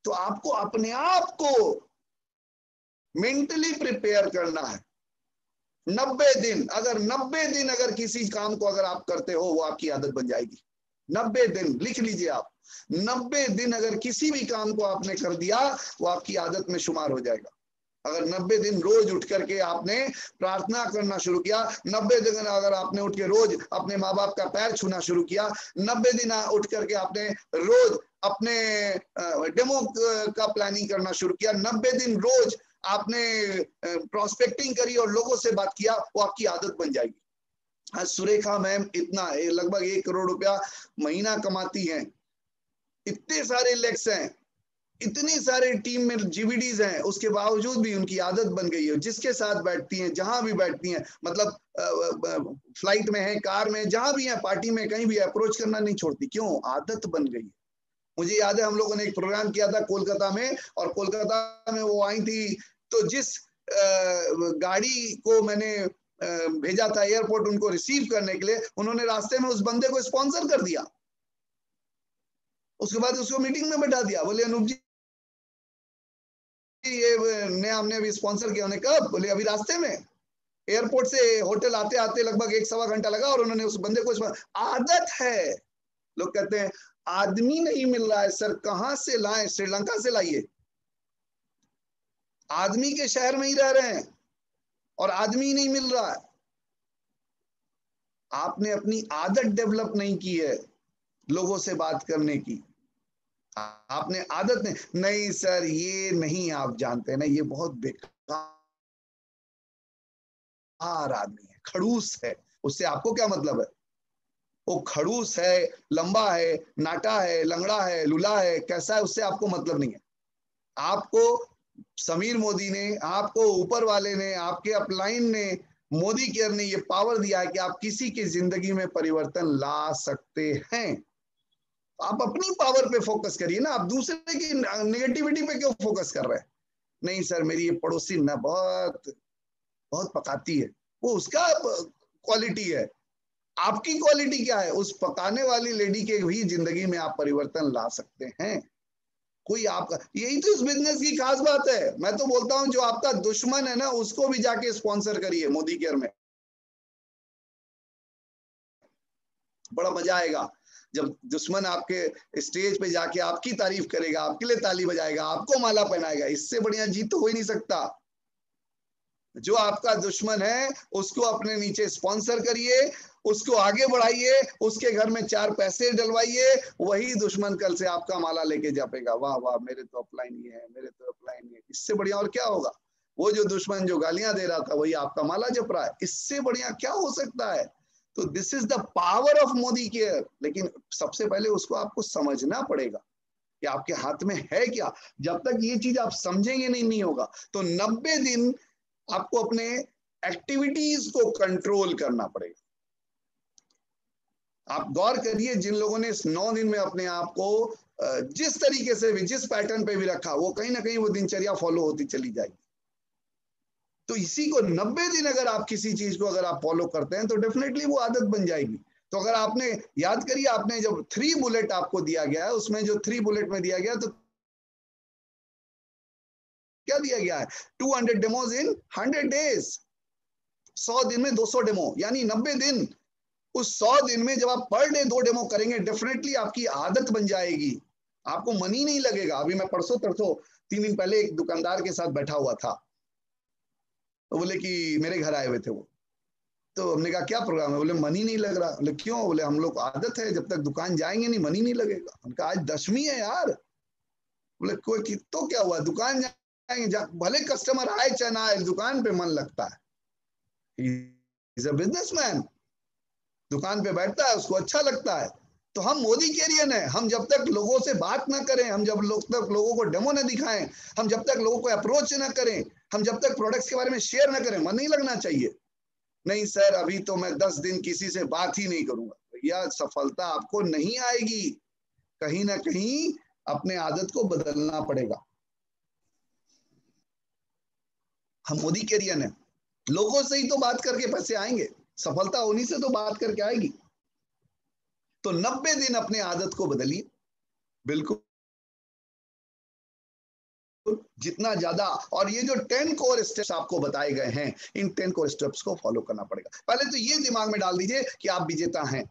तो आपको अपने आप को मेंटली प्रिपेयर करना है। 90 दिन, अगर 90 दिन अगर किसी काम को अगर आप करते हो वो आपकी आदत बन जाएगी। 90 दिन लिख लीजिए आप, 90 दिन अगर किसी भी काम को आपने कर दिया वो आपकी आदत में शुमार हो जाएगा। अगर 90 दिन रोज उठ करके आपने प्रार्थना करना शुरू किया, 90 दिन अगर आपने उठ के रोज अपने माँ बाप का पैर छूना शुरू किया, 90 दिन उठ करके आपने रोज अपने डेमो का प्लानिंग करना शुरू किया, 90 दिन रोज आपने प्रोस्पेक्टिंग करी और लोगों से बात किया, वो आपकी आदत बन जाएगी। आज सुरेखा मैम इतना लगभग 1 करोड़ रुपया महीना कमाती हैं, इतने सारे लेक्स हैं, इतनी सारे टीम में जीवीडीज हैं, उसके बावजूद भी उनकी आदत बन गई है। जिसके साथ बैठती हैं, जहां भी बैठती हैं, मतलब फ्लाइट में है, कार में, जहां भी है, पार्टी में, कहीं भी अप्रोच करना नहीं छोड़ती। क्यों? आदत बन गई। मुझे याद है हम लोगों ने एक प्रोग्राम किया था कोलकाता में, और कोलकाता में वो आई थी, तो जिस गाड़ी को मैंने भेजा था एयरपोर्ट उनको रिसीव करने के लिए, उन्होंने रास्ते में उस बंदे को स्पॉन्सर कर दिया। उसके बाद उसको मीटिंग में बैठा दिया, बोले अनूप जी ये ने हमने अभी स्पॉन्सर किया। उन्हें कब? बोले अभी रास्ते में, एयरपोर्ट से होटल आते आते लगभग 1-1.25 घंटा लगा, और उन्होंने उस बंदे को। आदत है। लोग कहते हैं आदमी नहीं मिल रहा है सर, कहां से लाएं? श्रीलंका से लाइए। आदमी के शहर में ही रह रहे हैं और आदमी नहीं मिल रहा है। आपने अपनी आदत डेवलप नहीं की है लोगों से बात करने की। आपने आदत नहीं सर, ये नहीं आप जानते ना, ये बहुत बेकार आदमी है, खड़ूस है। उससे आपको क्या मतलब है? वो खड़ूस है, लंबा है, नाटा है, लंगड़ा है, लूला है, कैसा है, उससे आपको मतलब नहीं है। आपको समीर मोदी ने, आपको ऊपर वाले ने, आपके अपलाइन ने, मोदी केयर ने ये पावर दिया है कि आप किसी की जिंदगी में परिवर्तन ला सकते हैं। आप अपनी पावर पे फोकस करिए ना, आप दूसरे की नेगेटिविटी पे क्यों फोकस कर रहे हैं? नहीं सर, मेरी ये पड़ोसी ना बहुत बहुत पकाती है, वो उसका क्वालिटी है। आपकी क्वालिटी क्या है? उस पकाने वाली लेडी के भी जिंदगी में आप परिवर्तन ला सकते हैं। कोई आपका, यही तो इस बिजनेस की खास बात है। मैं तो बोलता हूं जो आपका दुश्मन है ना, उसको भी जाके स्पॉन्सर करिए मोदी केयर में। बड़ा मजा आएगा जब दुश्मन आपके स्टेज पे जाके आपकी तारीफ करेगा, आपके लिए ताली बजाएगा, आपको माला पहनाएगा। इससे बढ़िया जीत तो हो ही नहीं सकता। जो आपका दुश्मन है उसको अपने नीचे स्पॉन्सर करिए, उसको आगे बढ़ाइए, उसके घर में 4 पैसे डलवाइए, वही दुश्मन कल से आपका माला लेके जापेगा। वाह वाह, मेरे तो अपलाइन ही है, मेरे तो अपलाइन ही है। इससे बढ़िया और क्या होगा? वो जो दुश्मन जो गालियां दे रहा था वही आपका माला जप रहा है। इससे बढ़िया क्या हो सकता है? तो this is the power of Modi care. लेकिन सबसे पहले उसको आपको समझना पड़ेगा कि आपके हाथ में है क्या। जब तक ये चीज आप समझेंगे नहीं होगा। तो 90 दिन आपको अपने एक्टिविटीज को कंट्रोल करना पड़ेगा। आप गौर करिए, जिन लोगों ने इस 9 दिन में अपने आप को जिस तरीके से भी, जिस पैटर्न पे भी रखा, वो कहीं ना कहीं वो दिनचर्या फॉलो होती चली जाएगी। तो इसी को 90 दिन अगर आप किसी चीज को अगर आप फॉलो करते हैं तो डेफिनेटली वो आदत बन जाएगी। तो अगर आपने याद करिए, आपने जब 3 बुलेट आपको दिया गया है, उसमें जो 3 बुलेट में दिया गया, तो क्या दिया गया है? 200 डेमोज इन 100 डेज। 100 दिन में 200 डेमो, यानी 90 दिन उस 100 दिन में जब आप पर डे 2 डेमो करेंगे, डेफिनेटली आपकी आदत बन जाएगी, आपको मन ही नहीं लगेगा। अभी मैं परसों तरसों 3 दिन पहले एक दुकानदार के साथ बैठा हुआ था, तो बोले कि मेरे घर आए हुए थे वो, तो हमने कहा क्या प्रोग्राम है? बोले मन ही नहीं लग रहा। बोले क्यों? बोले हम लोग को आदत है, जब तक दुकान जाएंगे नहीं मन ही नहीं लगेगा। उनका आज 10वीं है यार। बोले कोई तो क्या हुआ, दुकान जाएंगे, भले कस्टमर आए चाहे ना आए, दुकान पे मन लगता है। इज अ बिजनेसमैन, दुकान पे बैठता है, उसको अच्छा लगता है। तो हम मोदी कैरियन है, हम जब तक लोगों से बात ना करें, हम जब तक लोगों को डेमो ना दिखाएं, हम जब तक लोगों को अप्रोच ना करें, हम जब तक प्रोडक्ट्स के बारे में शेयर ना करें, मन नहीं लगना चाहिए। नहीं सर अभी तो मैं 10 दिन किसी से बात ही नहीं करूंगा, भैया सफलता आपको नहीं आएगी। कहीं ना कहीं अपने आदत को बदलना पड़ेगा। हम मोदी कैरियन है, लोगों से ही तो बात करके पैसे आएंगे, सफलता उन्हीं से तो बात करके आएगी। तो 90 दिन अपने आदत को बदलिए, बिल्कुल जितना ज्यादा। और ये जो 10 कोर स्टेप्स आपको बताए गए हैं, इन 10 कोर स्टेप्स को फॉलो करना पड़ेगा। पहले तो ये दिमाग में डाल दीजिए कि आप विजेता हैं।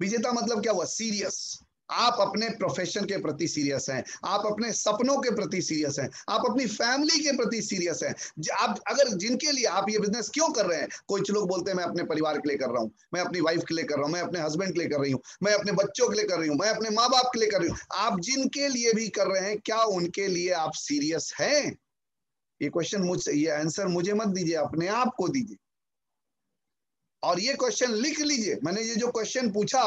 विजेता मतलब क्या हुआ? सीरियस। आप अपने प्रोफेशन के प्रति सीरियस हैं, आप अपने सपनों के प्रति सीरियस हैं, आप अपनी फैमिली के प्रति सीरियस हैं। आप अगर जिनके लिए आप ये बिजनेस क्यों कर रहे हैं, कुछ लोग बोलते हैं मैं अपने परिवार के लिए कर रहा हूं, मैं अपनी वाइफ के लिए कर रहा हूं, मैं अपने हस्बैंड के लिए कर रही हूं, मैं अपने बच्चों के लिए कर रही हूं, मैं अपने माँ बाप के लिए कर रही हूं। आप जिनके लिए भी कर रहे हैं, क्या उनके लिए आप सीरियस हैं? ये क्वेश्चन मुझसे, ये आंसर मुझे मत दीजिए, अपने आप को दीजिए। और ये क्वेश्चन लिख लीजिए, मैंने ये जो क्वेश्चन पूछा,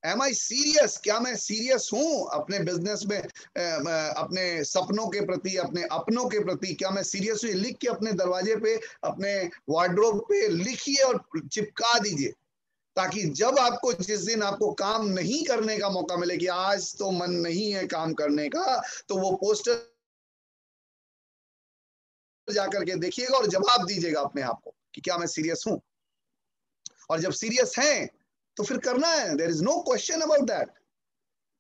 एम आई सीरियस, क्या मैं सीरियस हूं अपने बिजनेस में, अपने सपनों के प्रति, अपने अपनों के प्रति, क्या मैं सीरियस हूं? लिख के अपने दरवाजे पे, अपने वार्डरोब पे लिखिए और चिपका दीजिए, ताकि जब आपको, जिस दिन आपको काम नहीं करने का मौका मिले कि आज तो मन नहीं है काम करने का, तो वो पोस्टर जाकर के देखिएगा और जवाब दीजिएगा अपने आप को कि क्या मैं सीरियस हूं। और जब सीरियस हैं तो फिर करना है, there is no question about that.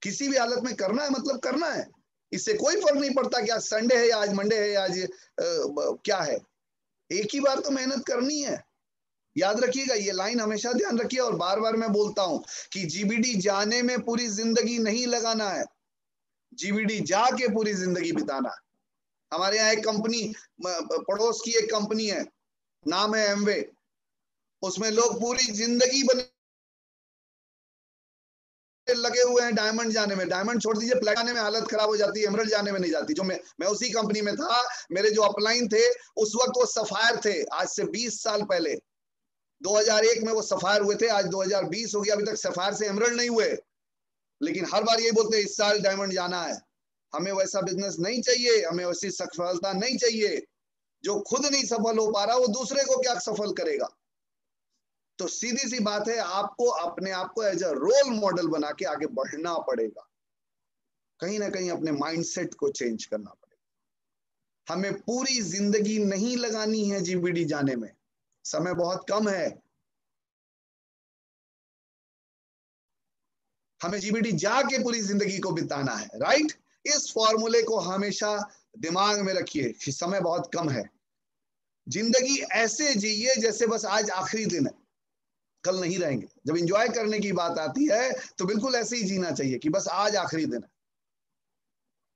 किसी भी हालत में करना है मतलब करना है, इससे कोई फर्क नहीं पड़ता कि आज संडे है या आज मंडे है या आज क्या है, एक ही बार तो मेहनत करनी है। याद रखिएगा, ये लाइन हमेशा ध्यान रखिए, और बार बार मैं बोलता हूं कि जीबीडी जाने में पूरी जिंदगी नहीं लगाना है, जीबीडी जाके पूरी जिंदगी बिताना है। हमारे यहाँ एक कंपनी, पड़ोस की एक कंपनी है, नाम है एमवे, उसमें लोग पूरी जिंदगी बने लगे हुए हैं डायमंड जाने में। डायमंड छोड़ दीजिए, प्लेटिनम जाने में हालत खराब हो जाती है, एमरल्ड जाने में नहीं जाती। जो मैं उसी कंपनी में था, मेरे जो अपलाइन थे उस वक्त वो सफायर थे, आज से 20 साल पहले 2001 में वो सफायर हुए थे, आज 2020 हो गया, अभी तक सफायर से एमरल्ड नहीं हुए। लेकिन हर बार यही बोलते हैं इस साल डायमंड जाना है। हमें वैसा बिजनेस नहीं चाहिए, हमें वैसी सफलता नहीं चाहिए। जो खुद नहीं सफल हो पा रहा वो दूसरे को क्या सफल करेगा? तो सीधी सी बात है, आपको अपने आप को एज अ रोल मॉडल बना के आगे बढ़ना पड़ेगा। कहीं ना कहीं अपने माइंडसेट को चेंज करना पड़ेगा। हमें पूरी जिंदगी नहीं लगानी है जीबीडी जाने में, समय बहुत कम है। हमें जीबीडी जाके पूरी जिंदगी को बिताना है, राइट? इस फॉर्मूले को हमेशा दिमाग में रखिए कि समय बहुत कम है। जिंदगी ऐसे जिए जैसे बस आज आखिरी दिन है, कल नहीं रहेंगे। जब एंजॉय करने की बात आती है तो बिल्कुल ऐसे ही जीना चाहिए कि बस आज आखिरी दिन है,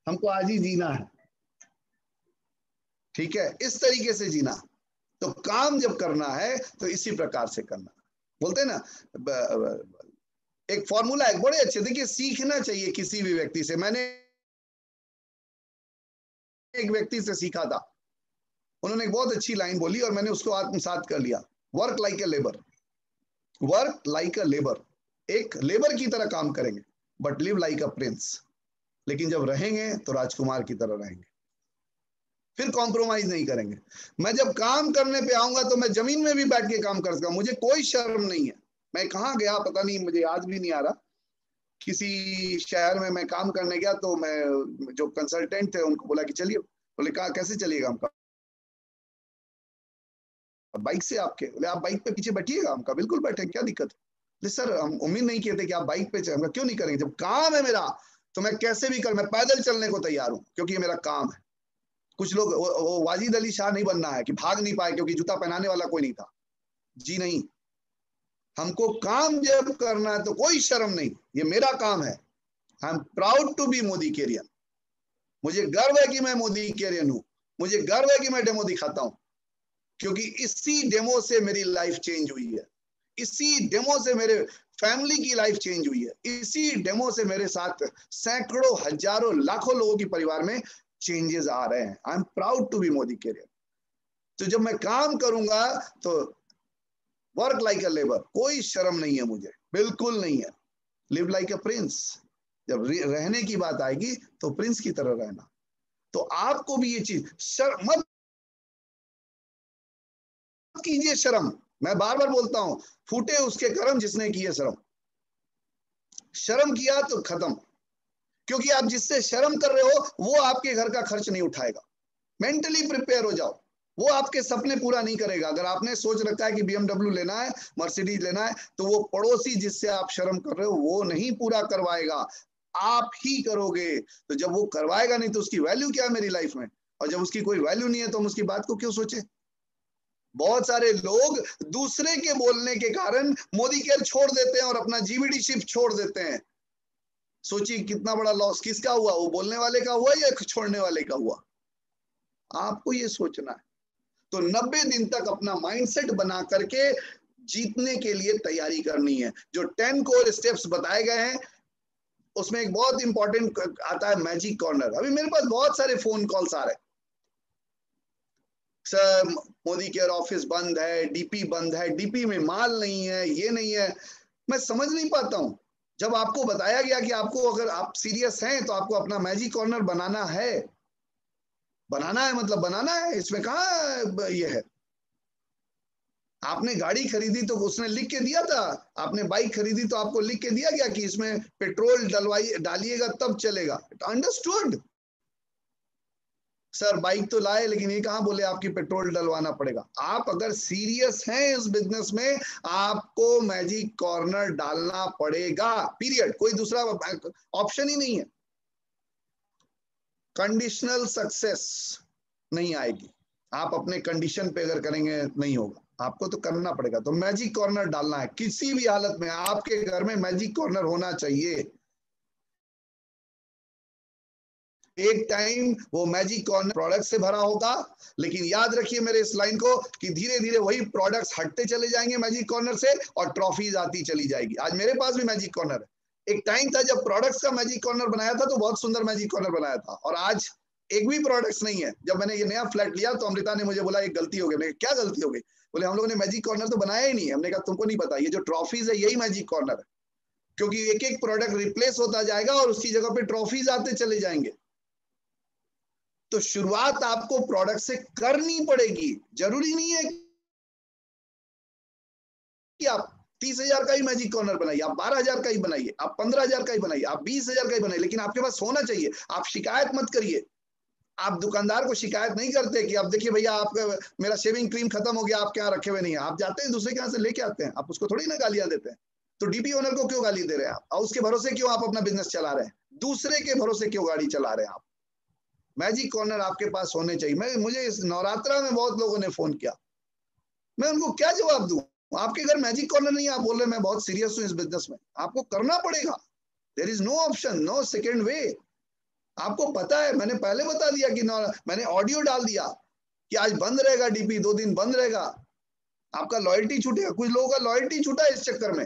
हमको आज ही जीना है, ठीक है? इस तरीके से जीना। तो काम जब करना है तो इसी प्रकार से करना। बोलते हैं ना, एक फॉर्मूला है बड़े अच्छे, देखिए सीखना चाहिए किसी भी व्यक्ति से। मैंने एक व्यक्ति से सीखा था, उन्होंने एक बहुत अच्छी लाइन बोली और मैंने उसको आत्मसात कर लिया। Work like a labour, work like a labour, एक लेबर की तरह काम करेंगे, but live like a prince. लेकिन जब रहेंगे तो राजकुमार की तरह रहेंगे, फिर कॉम्प्रोमाइज नहीं करेंगे। मैं जब काम करने पे आऊंगा तो मैं जमीन में भी बैठ के काम कर सकता, मुझे कोई शर्म नहीं है। मैं कहाँ गया पता नहीं, मुझे याद भी नहीं आ रहा, किसी शहर में मैं काम करने गया, तो मैं जो कंसल्टेंट थे उनको बोला कि चलिए, बोले कहा कैसे चलिएगा? हम कहा बाइक से। आपके? बोले आप बाइक पे पीछे बैठिएगा। हम कहा बिल्कुल बैठे, क्या दिक्कत है? सर हम उम्मीद नहीं किए थे कि आप बाइक पे चले। क्यों नहीं करेंगे? जब काम है मेरा तो मैं कैसे भी कर, मैं पैदल चलने को तैयार हूँ क्योंकि ये मेरा काम है। कुछ लोग वो वाजिद अली शाह नहीं बनना है कि भाग नहीं पाए क्योंकि जूता पहनाने वाला कोई नहीं था। जी नहीं, हमको काम जब करना है तो कोई शर्म नहीं, ये मेरा काम है। I am proud to be Modi carrier. मुझे गर्व है कि मैं मोदी कैरियर हूं, मुझे गर्व है कि मैं डेमो दिखाता हूं, क्योंकि इसी डेमो से मेरी लाइफ चेंज हुई है, इसी डेमो से मेरे फैमिली की लाइफ चेंज हुई है, इसी डेमो से मेरे साथ सैकड़ों हजारों लाखों लोगों की परिवार में चेंजेस आ रहे हैं। I am proud to be Modi carrier. तो जब मैं काम करूंगा तो वर्क लाइक अ लेबर, कोई शर्म नहीं है मुझे, बिल्कुल नहीं है। लिव लाइक अ प्रिंस, जब रहने की बात आएगी तो प्रिंस की तरह रहना। तो आपको भी ये चीज मत कीजिए शर्म। मैं बार बार बोलता हूं, फूटे उसके कर्म जिसने किए शर्म। शर्म किया तो खत्म, क्योंकि आप जिससे शर्म कर रहे हो वो आपके घर का खर्च नहीं उठाएगा। मेंटली प्रिपेयर हो जाओ, वो आपके सपने पूरा नहीं करेगा। अगर आपने सोच रखा है कि BMW लेना है, मर्सिडीज लेना है, तो वो पड़ोसी जिससे आप शर्म कर रहे हो वो नहीं पूरा करवाएगा, आप ही करोगे। तो जब वो करवाएगा नहीं तो उसकी वैल्यू क्या है मेरी लाइफ में? और जब उसकी कोई वैल्यू नहीं है तो हम उसकी बात को क्यों सोचे? बहुत सारे लोग दूसरे के बोलने के कारण मोदी केयर छोड़ देते हैं और अपना GVD शिप छोड़ देते हैं। सोचिए कितना बड़ा लॉस किसका हुआ, वो बोलने वाले का हुआ या छोड़ने वाले का हुआ? आपको ये सोचना है। तो 90 दिन तक अपना माइंडसेट बना करके जीतने के लिए तैयारी करनी है। जो 10 कोर स्टेप्स बताए गए हैं उसमें एक बहुत इंपॉर्टेंट आता है मैजिक कॉर्नर। अभी मेरे पास बहुत सारे फोन कॉल्स आ रहे हैं, सर मोदी केयर ऑफिस बंद है, DP बंद है, DP में माल नहीं है, ये नहीं है। मैं समझ नहीं पाता हूं। जब आपको बताया गया कि आपको, अगर आप सीरियस हैं तो आपको अपना मैजिक कॉर्नर बनाना है, बनाना है मतलब बनाना है, इसमें कहाँ ये है। आपने गाड़ी खरीदी तो उसने लिख के दिया था, आपने बाइक खरीदी तो आपको लिख के दिया गया कि इसमें पेट्रोल डालिएगा तब चलेगा। अंडरस्टूड। सर बाइक तो लाए लेकिन ये कहाँ बोले आपकी पेट्रोल डलवाना पड़ेगा। आप अगर सीरियस हैं इस बिजनेस में, आपको मैजिक कॉर्नर डालना पड़ेगा, पीरियड। कोई दूसरा ऑप्शन ही नहीं है। कंडीशनल सक्सेस नहीं आएगी, आप अपने कंडीशन पे अगर करेंगे नहीं होगा, आपको तो करना पड़ेगा। तो मैजिक कॉर्नर डालना है, किसी भी हालत में आपके घर में मैजिक कॉर्नर होना चाहिए। एक टाइम वो मैजिक कॉर्नर प्रोडक्ट से भरा होगा, लेकिन याद रखिए मेरे इस लाइन को कि धीरे धीरे वही प्रोडक्ट्स हटते चले जाएंगे मैजिक कॉर्नर से और ट्रॉफीज आती चली जाएगी। आज मेरे पास भी मैजिक कॉर्नर है। एक टाइम था जब प्रोडक्ट्स का मैजिक कॉर्नर बनाया था तो बहुत सुंदर मैजिक कॉर्नर बनाया था, और आज एक भी प्रोडक्ट्स नहीं है। जब मैंने ये नया फ्लैट लिया तो अमृता ने मुझे बोला एक गलती हो गई। मैंने क्या गलती हो गई? बोले हम लोगों ने मैजिक कॉर्नर तो बनाया ही नहीं। हमने कहा तुमको नहीं पता, ये जो ट्रॉफीज है यही मैजिक कॉर्नर है, क्योंकि एक एक प्रोडक्ट रिप्लेस होता जाएगा और उसकी जगह पे ट्रॉफीज आते चले जाएंगे। तो शुरुआत आपको प्रोडक्ट से करनी पड़ेगी। जरूरी नहीं है कि आप 30,000 का ही मैजिक कॉर्नर बनाइए, आप 12,000 का ही बनाइए, आप 15,000 का ही बनाइए, आप 20,000 का ही बनाइए, लेकिन आपके पास होना चाहिए। आप शिकायत मत करिए। आप दुकानदार को शिकायत नहीं करते कि आप देखिए भैया आपका मेरा शेविंग क्रीम खत्म हो गया, आपके यहाँ रखे हुए नहीं है। आप जाते हैं दूसरे के यहाँ से लेके आते हैं, आप उसको थोड़ी ना गालियां देते हैं। तो DP ओनर को क्यों गाली दे रहे हैं आप? और उसके भरोसे क्यों आप अपना बिजनेस चला रहे हैं? दूसरे के भरोसे क्यों गाड़ी चला रहे हैं आप? मैजिक कॉर्नर आपके पास होने चाहिए। मुझे इस नवरात्रा में बहुत लोगों ने फोन किया, मैं उनको क्या जवाब दूं? आपके घर मैजिक कॉर्नर नहीं है, आप बोल रहे मैं बहुत सीरियस हूं इस बिजनेस में। आपको करना पड़ेगा, there is no option, no second way. आपको पता है, मैंने पहले बता दिया कि मैंने ऑडियो डाल दिया कि आज बंद रहेगा DP, 2 दिन बंद रहेगा, आपका लॉयल्टी छूटेगा। कुछ लोगों का लॉयल्टी छूटा इस चक्कर में।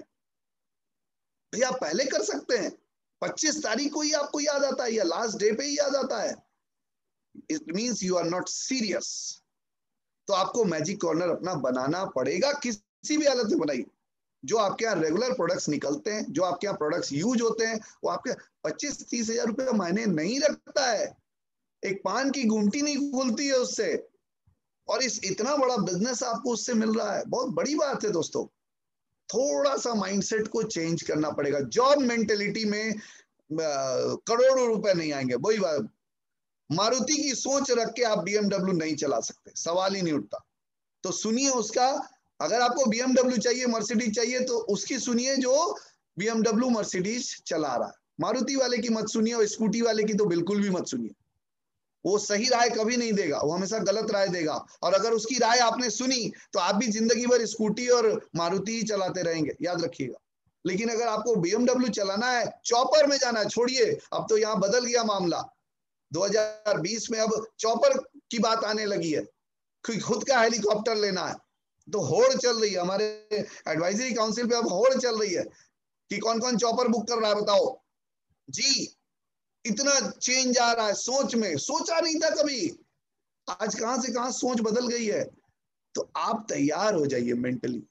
भैया आप पहले कर सकते हैं, 25 तारीख को ही आपको याद आता है या लास्ट डे पे ही याद आता है, it means you are not serious. तो आपको मैजिक कॉर्नर अपना बनाना पड़ेगा, किसी भी हालत में बनाइए। जो आपके यहाँ रेगुलर प्रोडक्ट्स निकलते हैं, जो आपके यहाँ प्रोडक्ट्स यूज होते हैं, वो आपके 25-30 हजार रुपये महीने नहीं रखता है। एक पान की गुमटी नहीं खुलती है उससे, और इस इतना बड़ा बिजनेस आपको उससे मिल रहा है, बहुत बड़ी बात है दोस्तों। थोड़ा सा माइंडसेट को चेंज करना पड़ेगा। जॉब मेंटेलिटी में करोड़ों रुपए नहीं आएंगे, वही बात। मारुति की सोच रख के आप BMW नहीं चला सकते, सवाल ही नहीं उठता। तो सुनिए उसका, अगर आपको BMW चाहिए, मर्सिडीज चाहिए, तो उसकी सुनिए जो BMW मर्सिडीज चला रहा है। मारुति वाले की मत सुनिए और स्कूटी वाले की तो बिल्कुल भी मत सुनिए। वो सही राय कभी नहीं देगा, वो हमेशा गलत राय देगा। और अगर उसकी राय आपने सुनी तो आप भी जिंदगी भर स्कूटी और मारुति ही चलाते रहेंगे, याद रखिएगा। लेकिन अगर आपको BMW चलाना है, चॉपर में जाना है, छोड़िए, अब तो यहाँ बदल गया मामला। 2020 में अब चॉपर की बात आने लगी है, खुद का हेलीकॉप्टर लेना है। तो होड़ चल रही है, हमारे एडवाइजरी काउंसिल पे अब होड़ चल रही है कि कौन कौन चॉपर बुक कर रहा है, बताओ जी। इतना चेंज आ रहा है सोच में, सोचा नहीं था कभी, आज कहां से कहां सोच बदल गई है। तो आप तैयार हो जाइए मेंटली।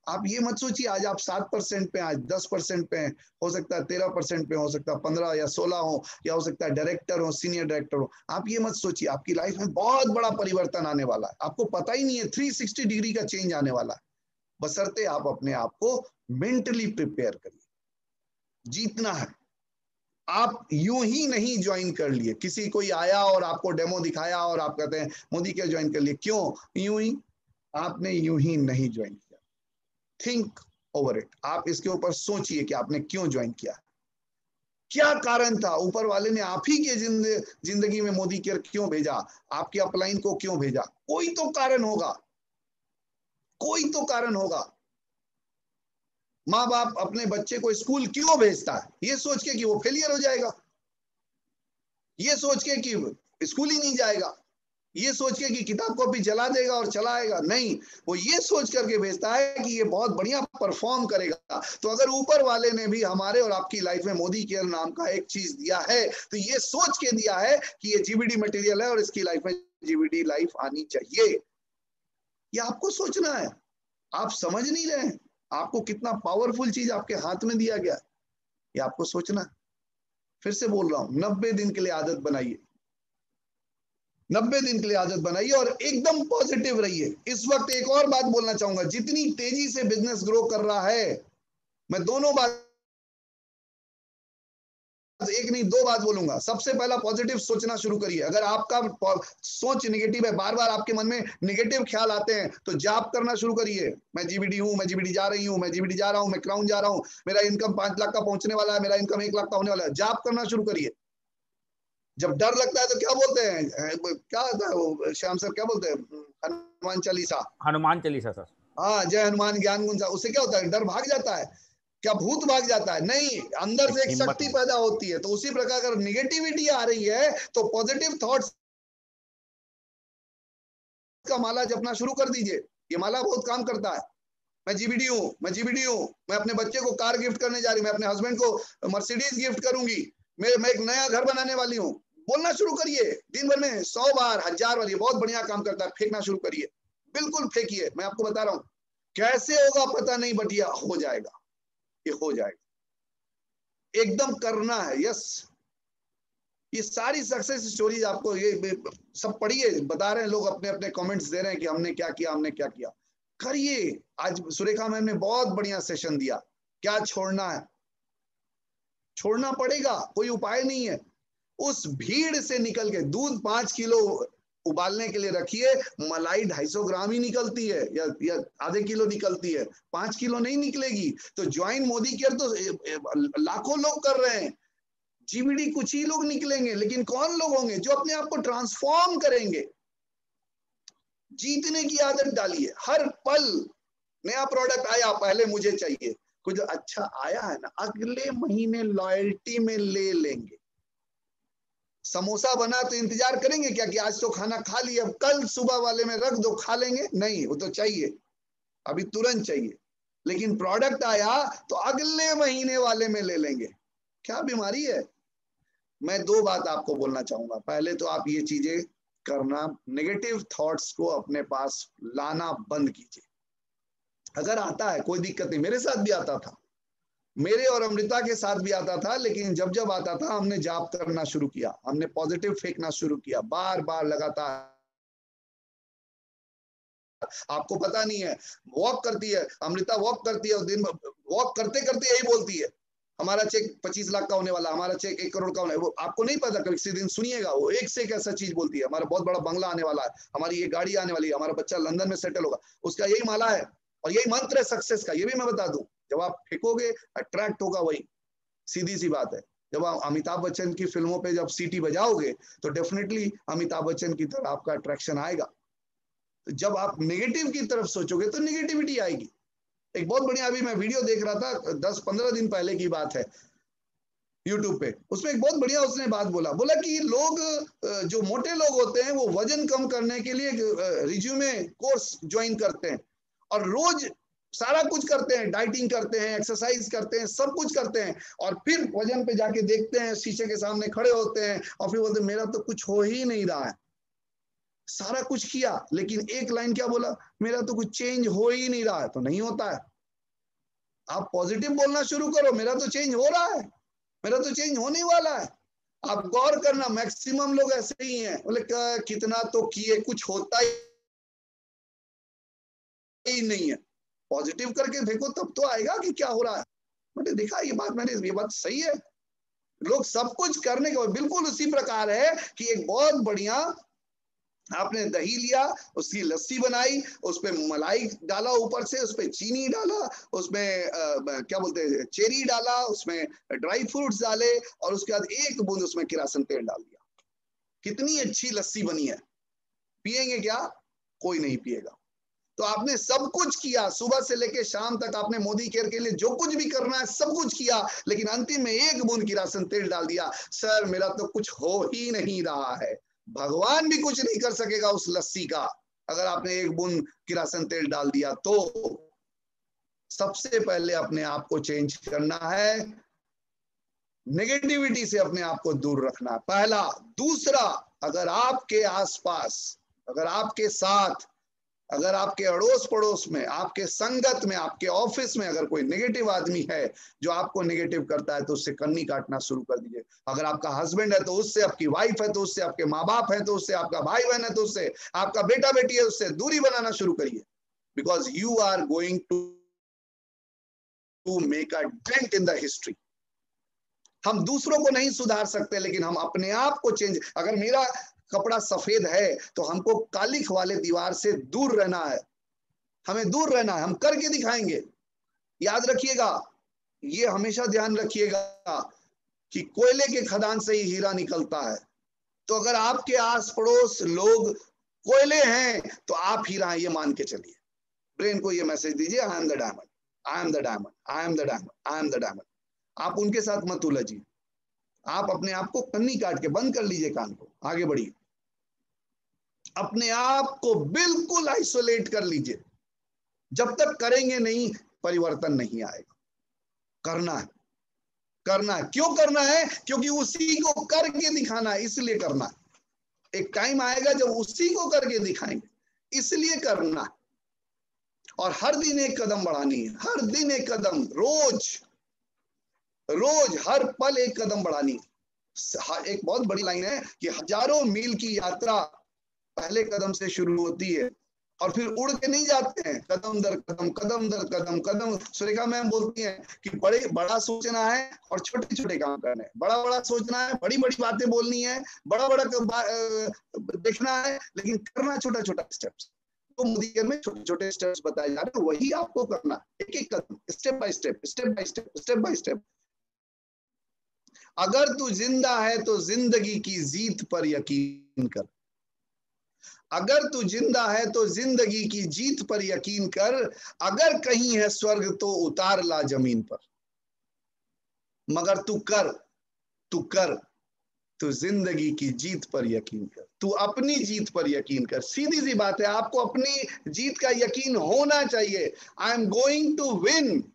आप ये मत सोचिए आज आप 7% पे, आज 10% पे, हो सकता है 13% पे, हो सकता है 15 या 16 हो, या हो सकता है डायरेक्टर हो, सीनियर डायरेक्टर हो। आप ये मत सोचिए, आपकी लाइफ में बहुत बड़ा परिवर्तन आने वाला है, आपको पता ही नहीं है, 360 डिग्री का चेंज आने वाला है। बशर्ते आप अपने आप को मेंटली प्रिपेयर करिए। जीतना है। आप यूं ही नहीं ज्वाइन कर लिए, किसी कोई आया और आपको डेमो दिखाया और आप कहते हैं मोदी क्या ज्वाइन कर लिए, क्यों? यूं ही, आपने यूं ही नहीं ज्वाइन किया। थिंक ओवर इट, आप इसके ऊपर सोचिए कि आपने क्यों ज्वाइन किया, क्या कारण था, ऊपर वाले ने आप ही के जिंदगी में मोदी केयर क्यों भेजा, आपके अपलाइन को क्यों भेजा? कोई तो कारण होगा, कोई तो कारण होगा। माँ बाप अपने बच्चे को स्कूल क्यों भेजता है? ये सोच के कि वो फेलियर हो जाएगा, ये सोच के कि स्कूल ही नहीं जाएगा, ये सोच के कि किताब कॉपी जला देगा और चलाएगा नहीं, वो ये सोच करके भेजता है कि ये बहुत बढ़िया परफॉर्म करेगा। तो अगर ऊपर वाले ने भी हमारे और आपकी लाइफ में मोदी केयर नाम का एक चीज दिया है, तो ये सोच के दिया है कि ये जीबीडी मटेरियल है और इसकी लाइफ में जीबीडी लाइफ आनी चाहिए। ये आपको सोचना है, आप समझ नहीं रहे हैं आपको कितना पावरफुल चीज आपके हाथ में दिया गया, ये आपको सोचना है। फिर से बोल रहा हूं, 90 दिन के लिए आदत बनाइए, 90 दिन के लिए आदत बनाइए और एकदम पॉजिटिव रहिए। इस वक्त एक और बात बोलना चाहूंगा, जितनी तेजी से बिजनेस ग्रो कर रहा है, मैं दोनों बात, एक नहीं दो बात बोलूंगा। सबसे पहला, पॉजिटिव सोचना शुरू करिए। अगर आपका सोच निगेटिव है, बार बार आपके मन में निगेटिव ख्याल आते हैं, तो जाप करना शुरू करिए। मैं जीबीडी हूं, मैं जीबीडी जा रही हूं, मैं जीबीडी जा रहा हूं, मैं क्राउन जा रहा हूं, मेरा इनकम 5 लाख का पहुंचने वाला है, मेरा इनकम 1 लाख का होने वाला है। जाप करना शुरू करिए। जब डर लगता है तो क्या बोलते हैं, क्या होता है वो श्याम सर, क्या बोलते हैं, हनुमान चालीसा,
हनुमान चालीसा सर।
हाँ, जय हनुमान ज्ञान गुण सा। उससे क्या होता है, डर भाग जाता है। क्या भूत भाग जाता है? नहीं, अंदर से एक शक्ति पैदा होती है। तो उसी प्रकार अगर निगेटिविटी आ रही है तो पॉजिटिव थॉट्स का माला जपना शुरू कर दीजिए। ये माला बहुत काम करता है। मैं जीबीडी हूँ, मैं जीबीडी हूँ, मैं अपने बच्चे को कार गिफ्ट करने जा रही हूँ, मैं अपने हस्बैंड को मर्सिडीज गिफ्ट करूंगी, मैं एक नया घर बनाने वाली हूँ। बोलना शुरू करिए, दिन भर में 100 बार, 1000 बार। ये बहुत बढ़िया काम करता है। फेंकना शुरू करिए, बिल्कुल फेंकिए। मैं आपको बता रहा हूँ कैसे होगा पता नहीं, बट ये हो जाएगा, ये हो जाएगा। एकदम करना है। यस, ये सारी सक्सेस स्टोरीज आपको ये सब पढ़िए, बता रहे हैं लोग, अपने अपने कमेंट्स दे रहे हैं कि हमने क्या किया, हमने क्या किया। करिए। आज सुरेखा मैम ने बहुत बढ़िया सेशन दिया। क्या छोड़ना है? छोड़ना पड़ेगा, कोई उपाय नहीं है। उस भीड़ से निकल के दूध 5 किलो उबालने के लिए रखिए, मलाई 250 ग्राम ही निकलती है या आधे किलो निकलती है, 5 किलो नहीं निकलेगी। तो ज्वाइन मोदी केयर तो लाखों लोग कर रहे हैं, जीबीडी कुछ ही लोग निकलेंगे। लेकिन कौन लोग होंगे जो अपने आप को ट्रांसफॉर्म करेंगे? जीतने की आदत डालिए। हर पल नया प्रोडक्ट आया, पहले मुझे चाहिए, कुछ अच्छा आया है ना, अगले महीने लॉयल्टी में ले लेंगे। समोसा बना तो इंतजार करेंगे क्या कि आज तो खाना खा लिया, अब कल सुबह वाले में रख दो, खा लेंगे? नहीं, वो तो चाहिए, अभी तुरंत चाहिए। लेकिन प्रोडक्ट आया तो अगले महीने वाले में ले लेंगे। क्या बीमारी है? मैं 2 बात आपको बोलना चाहूंगा। पहले तो आप ये चीजें करना, नेगेटिव थॉट्स को अपने पास लाना बंद कीजिए। अगर आता है कोई दिक्कत नहीं, मेरे साथ भी आता था, मेरे और अमृता के साथ भी आता था। लेकिन जब जब आता था, हमने जाप करना शुरू किया, हमने पॉजिटिव फेंकना शुरू किया, बार बार लगातार। आपको पता नहीं है, वॉक करती है अमृता, वॉक करती है, दिन वॉक करते करते यही बोलती है, हमारा चेक 25 लाख का होने वाला, हमारा चेक 1 करोड़ का होने। वो आपको नहीं पता, कभी किसी दिन सुनिएगा, वो एक से एक ऐसा चीज बोलती है, हमारा बहुत बड़ा बंगला आने वाला है, हमारी ये गाड़ी आने वाली है, हमारा बच्चा लंदन में सेटल होगा। उसका यही माला है और यही मंत्र है सक्सेस का। ये भी मैं बता दूं, जब आप फेंकोगे अट्रैक्ट होगा वही, सीधी सी बात है। जब आप अमिताभ बच्चन की फिल्मों पे जब सीटी बजाओगे तो डेफिनेटली अमिताभ बच्चन की तरफ आपका अट्रैक्शन आएगा। तो जब आप नेगेटिव की तरफ सोचोगे तो नेगेटिविटी आएगी। एक बहुत बढ़िया अभी मैं वीडियो देख रहा था, 10-15 दिन पहले की बात है, यूट्यूब पे। उसमें एक बहुत बढ़िया उसने बात बोला कि लोग जो मोटे लोग होते हैं वो वजन कम करने के लिए रिज्यूमे कोर्स ज्वाइन करते हैं और रोज सारा कुछ करते हैं, डाइटिंग करते हैं, एक्सरसाइज करते हैं, सब कुछ करते हैं, और फिर वजन पे जाके देखते हैं, शीशे के सामने खड़े होते हैं और फिर बोलते हैं मेरा तो कुछ हो ही नहीं रहा है। सारा कुछ किया लेकिन एक लाइन क्या बोला, मेरा तो कुछ चेंज हो ही नहीं रहा है। तो नहीं होता है। आप पॉजिटिव बोलना शुरू करो, मेरा तो चेंज हो रहा है, मेरा तो चेंज होने वाला है। आप गौर करना, मैक्सिमम लोग ऐसे ही हैं, बोले कितना तो किए, कुछ होता ही नहीं है। पॉजिटिव करके देखो तब तो आएगा कि क्या हो रहा है। मैंने देखा ये बात सही है। लोग सब कुछ करने के बाद बिल्कुल उसी प्रकार है कि एक बहुत बढ़िया आपने दही लिया, उसकी लस्सी बनाई, उसपे मलाई डाला, ऊपर से उसपे चीनी डाला, उसमें क्या बोलते हैं चेरी डाला, उसमें ड्राई फ्रूट्स डाले और उसके बाद एक बूंद उसमें किरासन तेल डाल दिया। कितनी अच्छी लस्सी बनी है। पिएंगे क्या? कोई नहीं पिएगा। तो आपने सब कुछ किया, सुबह से लेकर शाम तक आपने मोदी केयर के लिए जो कुछ भी करना है सब कुछ किया, लेकिन अंतिम में एक बूंद किरासन तेल डाल दिया। सर मेरा तो कुछ हो ही नहीं रहा है। भगवान भी कुछ नहीं कर सकेगा उस लस्सी का, अगर आपने एक बूंद किरासन तेल डाल दिया तो। सबसे पहले अपने आप को चेंज करना है, नेगेटिविटी से अपने आप को दूर रखना है, पहला। दूसरा, अगर आपके आसपास, अगर आपके साथ, अगर आपके अड़ोस पड़ोस में, आपके संगत में, आपके ऑफिस में अगर कोई नेगेटिव आदमी है जो आपको नेगेटिव करता है तो उससे कन्नी काटना शुरू कर दीजिए। अगर आपका हस्बैंड है तो उससे, आपकी वाइफ है तो उससे, आपके माँ बाप है तो उससे, आपका भाई बहन है तो उससे, आपका बेटा बेटी है उससे दूरी बनाना शुरू करिए। Because you are going to make a dent in the history. हम दूसरों को नहीं सुधार सकते लेकिन हम अपने आप को चेंज। अगर मेरा कपड़ा सफेद है तो हमको कालिख वाले दीवार से दूर रहना है, हमें दूर रहना है, हम करके दिखाएंगे। याद रखिएगा, ये हमेशा ध्यान रखिएगा कि कोयले के खदान से ही हीरा निकलता है। तो अगर आपके आस पड़ोस लोग कोयले हैं तो आप हीरा हैं, ये मान के चलिए। ब्रेन को ये मैसेज दीजिए, I am the diamond, I am the diamond, I am the diamond, I am the diamond. आप उनके साथ मत उलझिए। आप अपने आप को कन्नी काट के बंद कर लीजिए कान को, आगे बढ़िए। अपने आप को बिल्कुल आइसोलेट कर लीजिए। जब तक करेंगे नहीं परिवर्तन नहीं आएगा। करना है, करना है। क्यों करना है? क्योंकि उसी को करके दिखाना है, इसलिए करना है। एक टाइम आएगा जब उसी को करके दिखाएंगे, इसलिए करना है। और हर दिन एक कदम बढ़ानी है, हर दिन एक कदम, रोज रोज हर पल एक कदम बढ़ानी। एक बहुत बड़ी लाइन है कि हजारों मील की यात्रा पहले कदम से शुरू होती है और फिर उड़ के नहीं जाते हैं, कदम दर कदम, कदम दर कदम, कदम। सुरेखा मैम बोलती हैं कि बड़ा सोचना है और छोटे छोटे काम करने हैं। बड़ा बड़ा सोचना है, बड़ी बड़ी बातें बोलनी है, बड़ा बड़ा देखना है, लेकिन करना छोटा छोटा स्टेप्स। तो मोदी केयर में छोटे छोटे स्टेप्स बताए जा रहे हैं, वही आपको करना, एक एक कदम, step by step, step by step, step by step. अगर तू जिंदा है तो जिंदगी की जीत पर यकीन कर। अगर तू जिंदा है तो जिंदगी की जीत पर यकीन कर। अगर कहीं है स्वर्ग तो उतार ला जमीन पर। मगर तू कर, तू कर, तू जिंदगी की जीत पर यकीन कर, तू अपनी जीत पर यकीन कर। सीधी सी बात है, आपको अपनी जीत का यकीन होना चाहिए। I am going to win.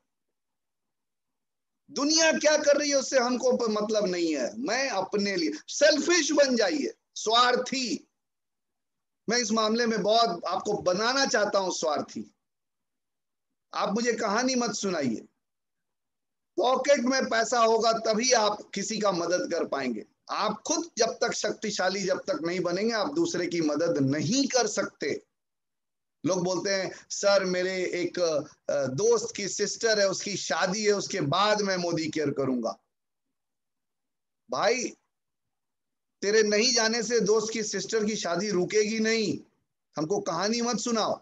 दुनिया क्या कर रही है उससे हमको मतलब नहीं है। मैं अपने लिए सेल्फिश बन जाइए, स्वार्थी। मैं इस मामले में बहुत आपको बनाना चाहता हूं स्वार्थी। आप मुझे कहानी मत सुनाइए। पॉकेट में पैसा होगा तभी आप किसी का मदद कर पाएंगे। आप खुद जब तक शक्तिशाली जब तक नहीं बनेंगे आप दूसरे की मदद नहीं कर सकते। लोग बोलते हैं सर मेरे एक दोस्त की सिस्टर है, उसकी शादी है, उसके बाद मैं मोदी केयर करूंगा। भाई तेरे नहीं जाने से दोस्त की सिस्टर की शादी रुकेगी नहीं। हमको कहानी मत सुनाओ।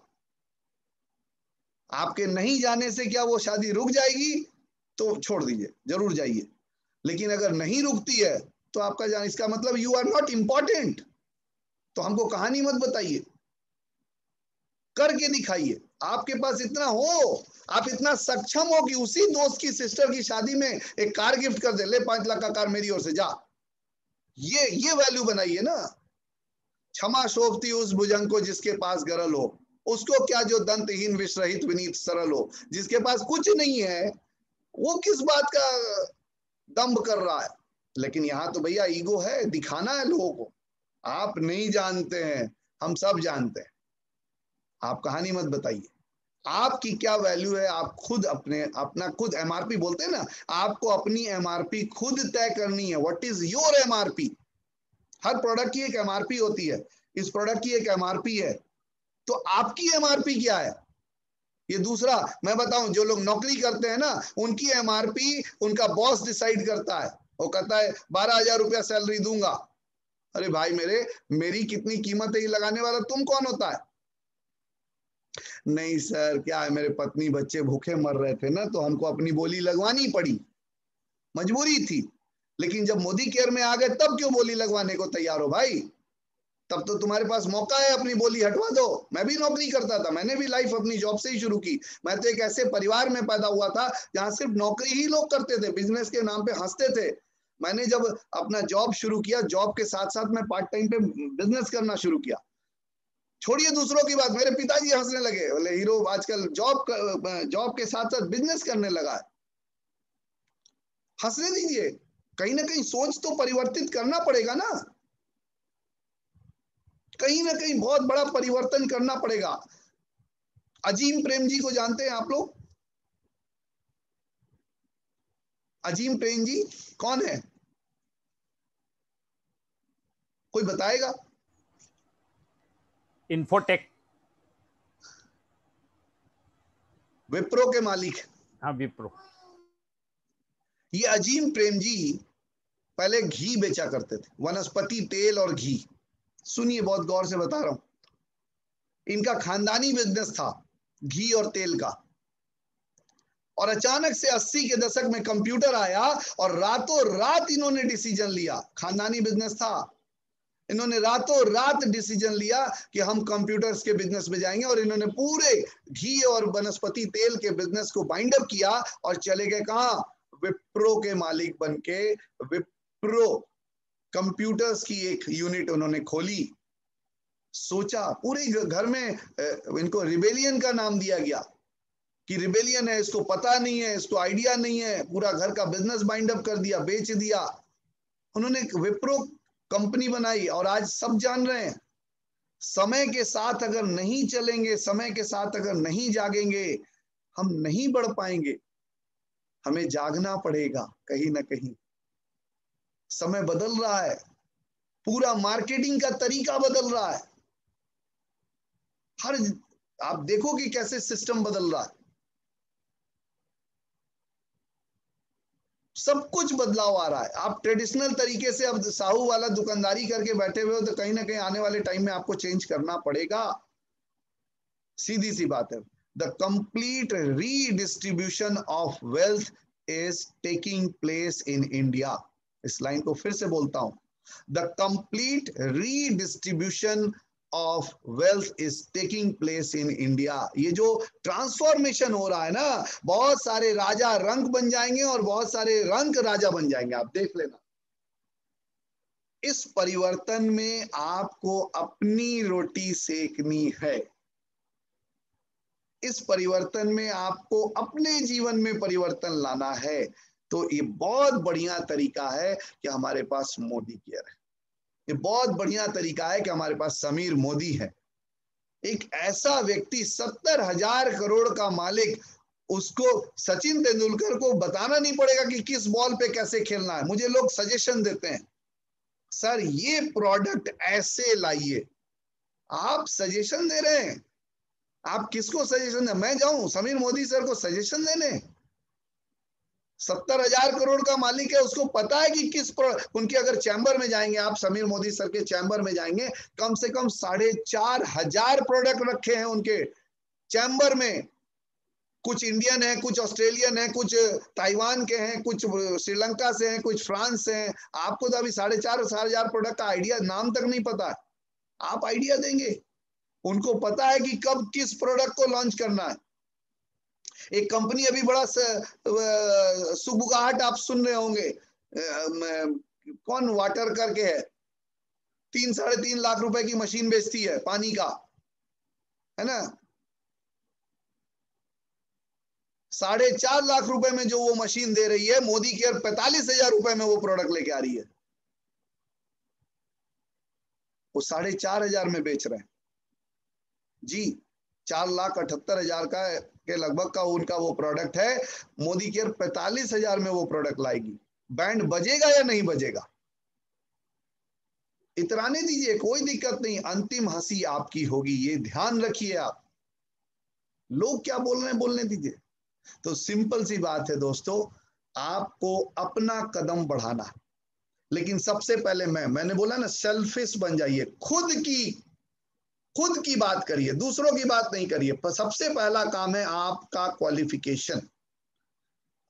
आपके नहीं जाने से क्या वो शादी रुक जाएगी? तो छोड़ दीजिए, जरूर जाइए। लेकिन अगर नहीं रुकती है तो आपका जान, इसका मतलब यू आर नॉट इंपॉर्टेंट। तो हमको कहानी मत बताइए, करके दिखाइए। आपके पास इतना हो, आप इतना सक्षम हो कि उसी दोस्त की सिस्टर की शादी में एक कार गिफ्ट कर दे, ले 5 लाख का कार मेरी ओर से, जा। ये वैल्यू बनाइए ना। क्षमा शोभती उस भुजंग को जिसके पास गरल हो, उसको क्या जो दंतहीन विषरहित विनीत सरल हो। जिसके पास कुछ नहीं है वो किस बात का दंभ कर रहा है। लेकिन यहां तो भैया ईगो है, दिखाना है लोगों को। आप नहीं जानते हैं, हम सब जानते हैं। आप कहानी मत बताइए, आपकी क्या वैल्यू है आप खुद अपना खुद एमआरपी बोलते हैं ना, आपको अपनी एमआरपी खुद तय करनी है। What is your MRP. Her product की एक एमआरपी होती है, इस प्रोडक्ट की एक एमआरपी है, तो आपकी एमआरपी क्या है। ये दूसरा मैं बताऊं, जो लोग नौकरी करते हैं ना, उनकी एमआरपी उनका बॉस डिसाइड करता है। वो कहता है 12,000 रुपया सैलरी दूंगा। अरे भाई मेरी कितनी कीमत है ये लगाने वाला तुम कौन होता है। नहीं सर, क्या है, मेरे पत्नी बच्चे भूखे मर रहे थे ना, तो हमको अपनी बोली लगवानी पड़ी, मजबूरी थी। लेकिन जब मोदी केयर में आ गए तब क्यों बोली लगवाने को तैयार हो भाई। तब तो तुम्हारे पास मौका है, अपनी बोली हटवा दो। मैं भी नौकरी करता था, मैंने भी लाइफ अपनी जॉब से ही शुरू की। मैं तो एक ऐसे परिवार में पैदा हुआ था जहां सिर्फ नौकरी ही लोग करते थे, बिजनेस के नाम पे हंसते थे। मैंने जब अपना जॉब शुरू किया, जॉब के साथ साथ मैं पार्ट टाइम पे बिजनेस करना शुरू किया। छोड़िए दूसरों की बात, मेरे पिताजी हंसने लगे, बोले हीरो आजकल जॉब के साथ साथ बिजनेस करने लगा है। हंसने दीजिए, कहीं ना कहीं सोच तो परिवर्तित करना पड़ेगा ना, कहीं ना कहीं बहुत बड़ा परिवर्तन करना पड़ेगा। अजीम प्रेम जी को जानते हैं आप लोग। अजीम प्रेम जी कौन है, कोई बताएगा।
इन्फोटेक,
विप्रो के मालिक।
हाँ विप्रो।
ये अजीम प्रेम जी पहले घी बेचा करते थे, वनस्पति तेल और घी। सुनिए, बहुत गौर से बता रहा हूं, इनका खानदानी बिजनेस था घी और तेल का। और अचानक से 80 के दशक में कंप्यूटर आया और रातों रात इन्होंने डिसीजन लिया, खानदानी बिजनेस था, इन्होंने रातों रात डिसीजन लिया कि हम कंप्यूटर्स के बिजनेस में जाएंगे। और इन्होंने पूरे घी और वनस्पति तेल के बिजनेस को बाइंड अप किया और चले गए कहां, विप्रो के मालिक बनके। विप्रो कंप्यूटर्स की एक यूनिट उन्होंने खोली। सोचा पूरे घर में इनको रिबेलियन का नाम दिया गया कि रिबेलियन है, इसको पता नहीं है, इसको आइडिया नहीं है, पूरा घर का बिजनेस बाइंड अप कर दिया, बेच दिया। उन्होंने एक विप्रो कंपनी बनाई और आज सब जान रहे हैं। समय के साथ अगर नहीं चलेंगे, समय के साथ अगर नहीं जागेंगे, हम नहीं बढ़ पाएंगे। हमें जागना पड़ेगा कहीं ना कहीं। समय बदल रहा है, पूरा मार्केटिंग का तरीका बदल रहा है। हर आप देखो कि कैसे सिस्टम बदल रहा है, सब कुछ बदलाव आ रहा है। आप ट्रेडिशनल तरीके से अब साहू वाला दुकानदारी करके बैठे हुए हो, तो कहीं ना कहीं आने वाले टाइम में आपको चेंज करना पड़ेगा। सीधी सी बात है। The complete redistribution of wealth is taking place in India. इस लाइन को फिर से बोलता हूं, the complete redistribution of wealth is taking place in India. ये जो ट्रांसफॉर्मेशन हो रहा है ना, बहुत सारे राजा रंक बन जाएंगे और बहुत सारे रंक राजा बन जाएंगे, आप देख लेना। इस परिवर्तन में आपको अपनी रोटी सेकनी है। इस परिवर्तन में आपको अपने जीवन में परिवर्तन लाना है। तो ये बहुत बढ़िया तरीका है कि हमारे पास मोदी केयर है। ये बहुत बढ़िया तरीका है कि हमारे पास समीर मोदी है। एक ऐसा व्यक्ति 70,000 करोड़ का मालिक, उसको सचिन तेंदुलकर को बताना नहीं पड़ेगा कि किस बॉल पे कैसे खेलना है। मुझे लोग सजेशन देते हैं, सर ये प्रोडक्ट ऐसे लाइए। आप सजेशन दे रहे हैं, आप किसको सजेशन दे, मैं जाऊं समीर मोदी सर को सजेशन देने। 70,000 करोड़ का मालिक है, उसको पता है कि उनके अगर चैम्बर में जाएंगे, आप समीर मोदी सर के चैम्बर में जाएंगे, कम से कम 4,500 प्रोडक्ट रखे हैं उनके चैम्बर में। कुछ इंडियन है, कुछ ऑस्ट्रेलियन है, कुछ ताइवान के हैं, कुछ श्रीलंका से हैं, कुछ फ्रांस से हैं। आपको तो अभी 4,500 प्रोडक्ट का आइडिया नाम तक नहीं पता है, आप आइडिया देंगे? उनको पता है कि कब किस प्रोडक्ट को लॉन्च करना है। एक कंपनी अभी बड़ा सुबुगाहट आप सुन रहे होंगे, कौन वाटर करके है, 3-3.5 लाख रुपए की मशीन बेचती है पानी का, है ना। 4.5 लाख रुपए में जो वो मशीन दे रही है, मोदी केयर 45,000 रुपए में वो प्रोडक्ट लेके आ रही है, वो 4,500 में बेच रहे हैं जी। 4,78,000 का के लगभग का उनका वो प्रोडक्ट है। मोदी केयर 45,000 में वो प्रोडक्ट लाएगी। बैंड बजेगा या नहीं बजेगा? इतराने दीजिए, कोई दिक्कत नहीं, अंतिम हंसी आपकी होगी, ये ध्यान रखिए आप। लोग क्या बोल रहे हैं बोलने दीजिए। तो सिंपल सी बात है दोस्तों, आपको अपना कदम बढ़ाना है, लेकिन सबसे पहले मैंने बोला ना, सेल्फिश बन जाइए, खुद की बात करिए, दूसरों की बात नहीं करिए। पर सबसे पहला काम है आपका क्वालिफिकेशन।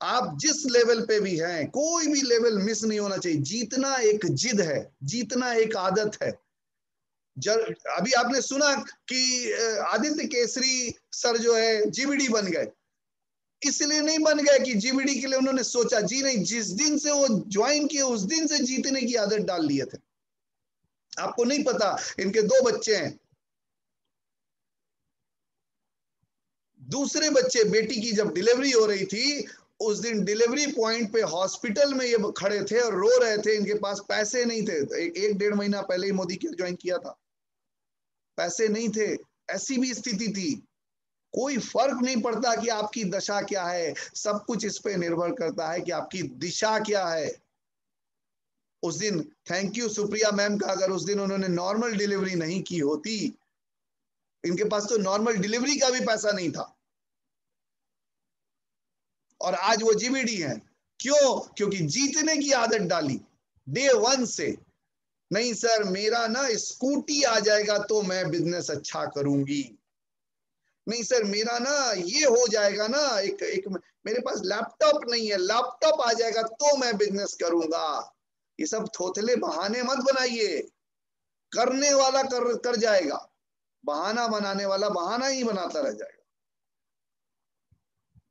आप जिस लेवल पे भी हैं, कोई भी लेवल मिस नहीं होना चाहिए। जीतना एक जिद है, जीतना एक आदत है। अभी आपने सुना कि आदित्य केसरी सर जो है जीबीडी बन गए। इसलिए नहीं बन गए कि जीबीडी के लिए उन्होंने सोचा, जी नहीं, जिस दिन से वो ज्वाइन किए उस दिन से जीतने की आदत डाल लिए थे। आपको नहीं पता, इनके 2 बच्चे हैं। दूसरे बच्चे, बेटी की जब डिलीवरी हो रही थी, उस दिन डिलीवरी पॉइंट पे हॉस्पिटल में ये खड़े थे और रो रहे थे, इनके पास पैसे नहीं थे। 1-1.5 महीना पहले ही मोदी के ज्वाइन किया था, पैसे नहीं थे, ऐसी भी स्थिति थी। कोई फर्क नहीं पड़ता कि आपकी दशा क्या है, सब कुछ इस पे निर्भर करता है कि आपकी दिशा क्या है। उस दिन थैंक यू सुप्रिया मैम का, अगर उस दिन उन्होंने नॉर्मल डिलीवरी नहीं की होती, इनके पास तो नॉर्मल डिलीवरी का भी पैसा नहीं था, और आज वो जीबीडी है। क्यों? क्योंकि जीतने की आदत डाली डे 1 से। नहीं सर, मेरा ना स्कूटी आ जाएगा तो मैं बिजनेस अच्छा करूंगी। नहीं सर, मेरा ना ये हो जाएगा ना, एक मेरे पास लैपटॉप नहीं है, लैपटॉप आ जाएगा तो मैं बिजनेस करूंगा। ये सब थोथले बहाने मत बनाइए। करने वाला कर जाएगा, बहाना बनाने वाला बहाना ही बनाता रह जाएगा।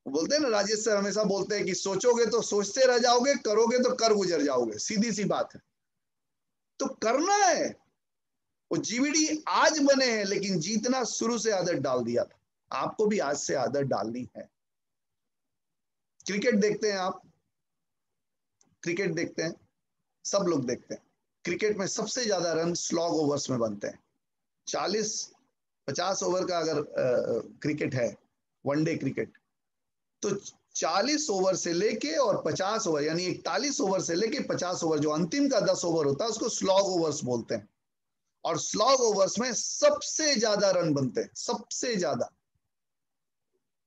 बोलते हैं ना, राजेश सर हमेशा बोलते हैं कि सोचोगे तो सोचते रह जाओगे, करोगे तो कर गुजर जाओगे। सीधी सी बात है, तो करना है। वो जीबीडी आज बने हैं, लेकिन जीतना शुरू से आदत डाल दिया था। आपको भी आज से आदत डालनी है। क्रिकेट देखते हैं आप? क्रिकेट देखते हैं, सब लोग देखते हैं। क्रिकेट में सबसे ज्यादा रन स्लॉग ओवर्स में बनते हैं। 40-50 ओवर का अगर क्रिकेट है, वनडे क्रिकेट, तो 40 ओवर से लेके और 50 ओवर, यानी 41 ओवर से लेके 50 ओवर, जो अंतिम का 10 ओवर होता है, उसको स्लॉग ओवर्स बोलते हैं। और स्लॉग ओवर्स में सबसे ज्यादा रन बनते हैं, सबसे ज्यादा।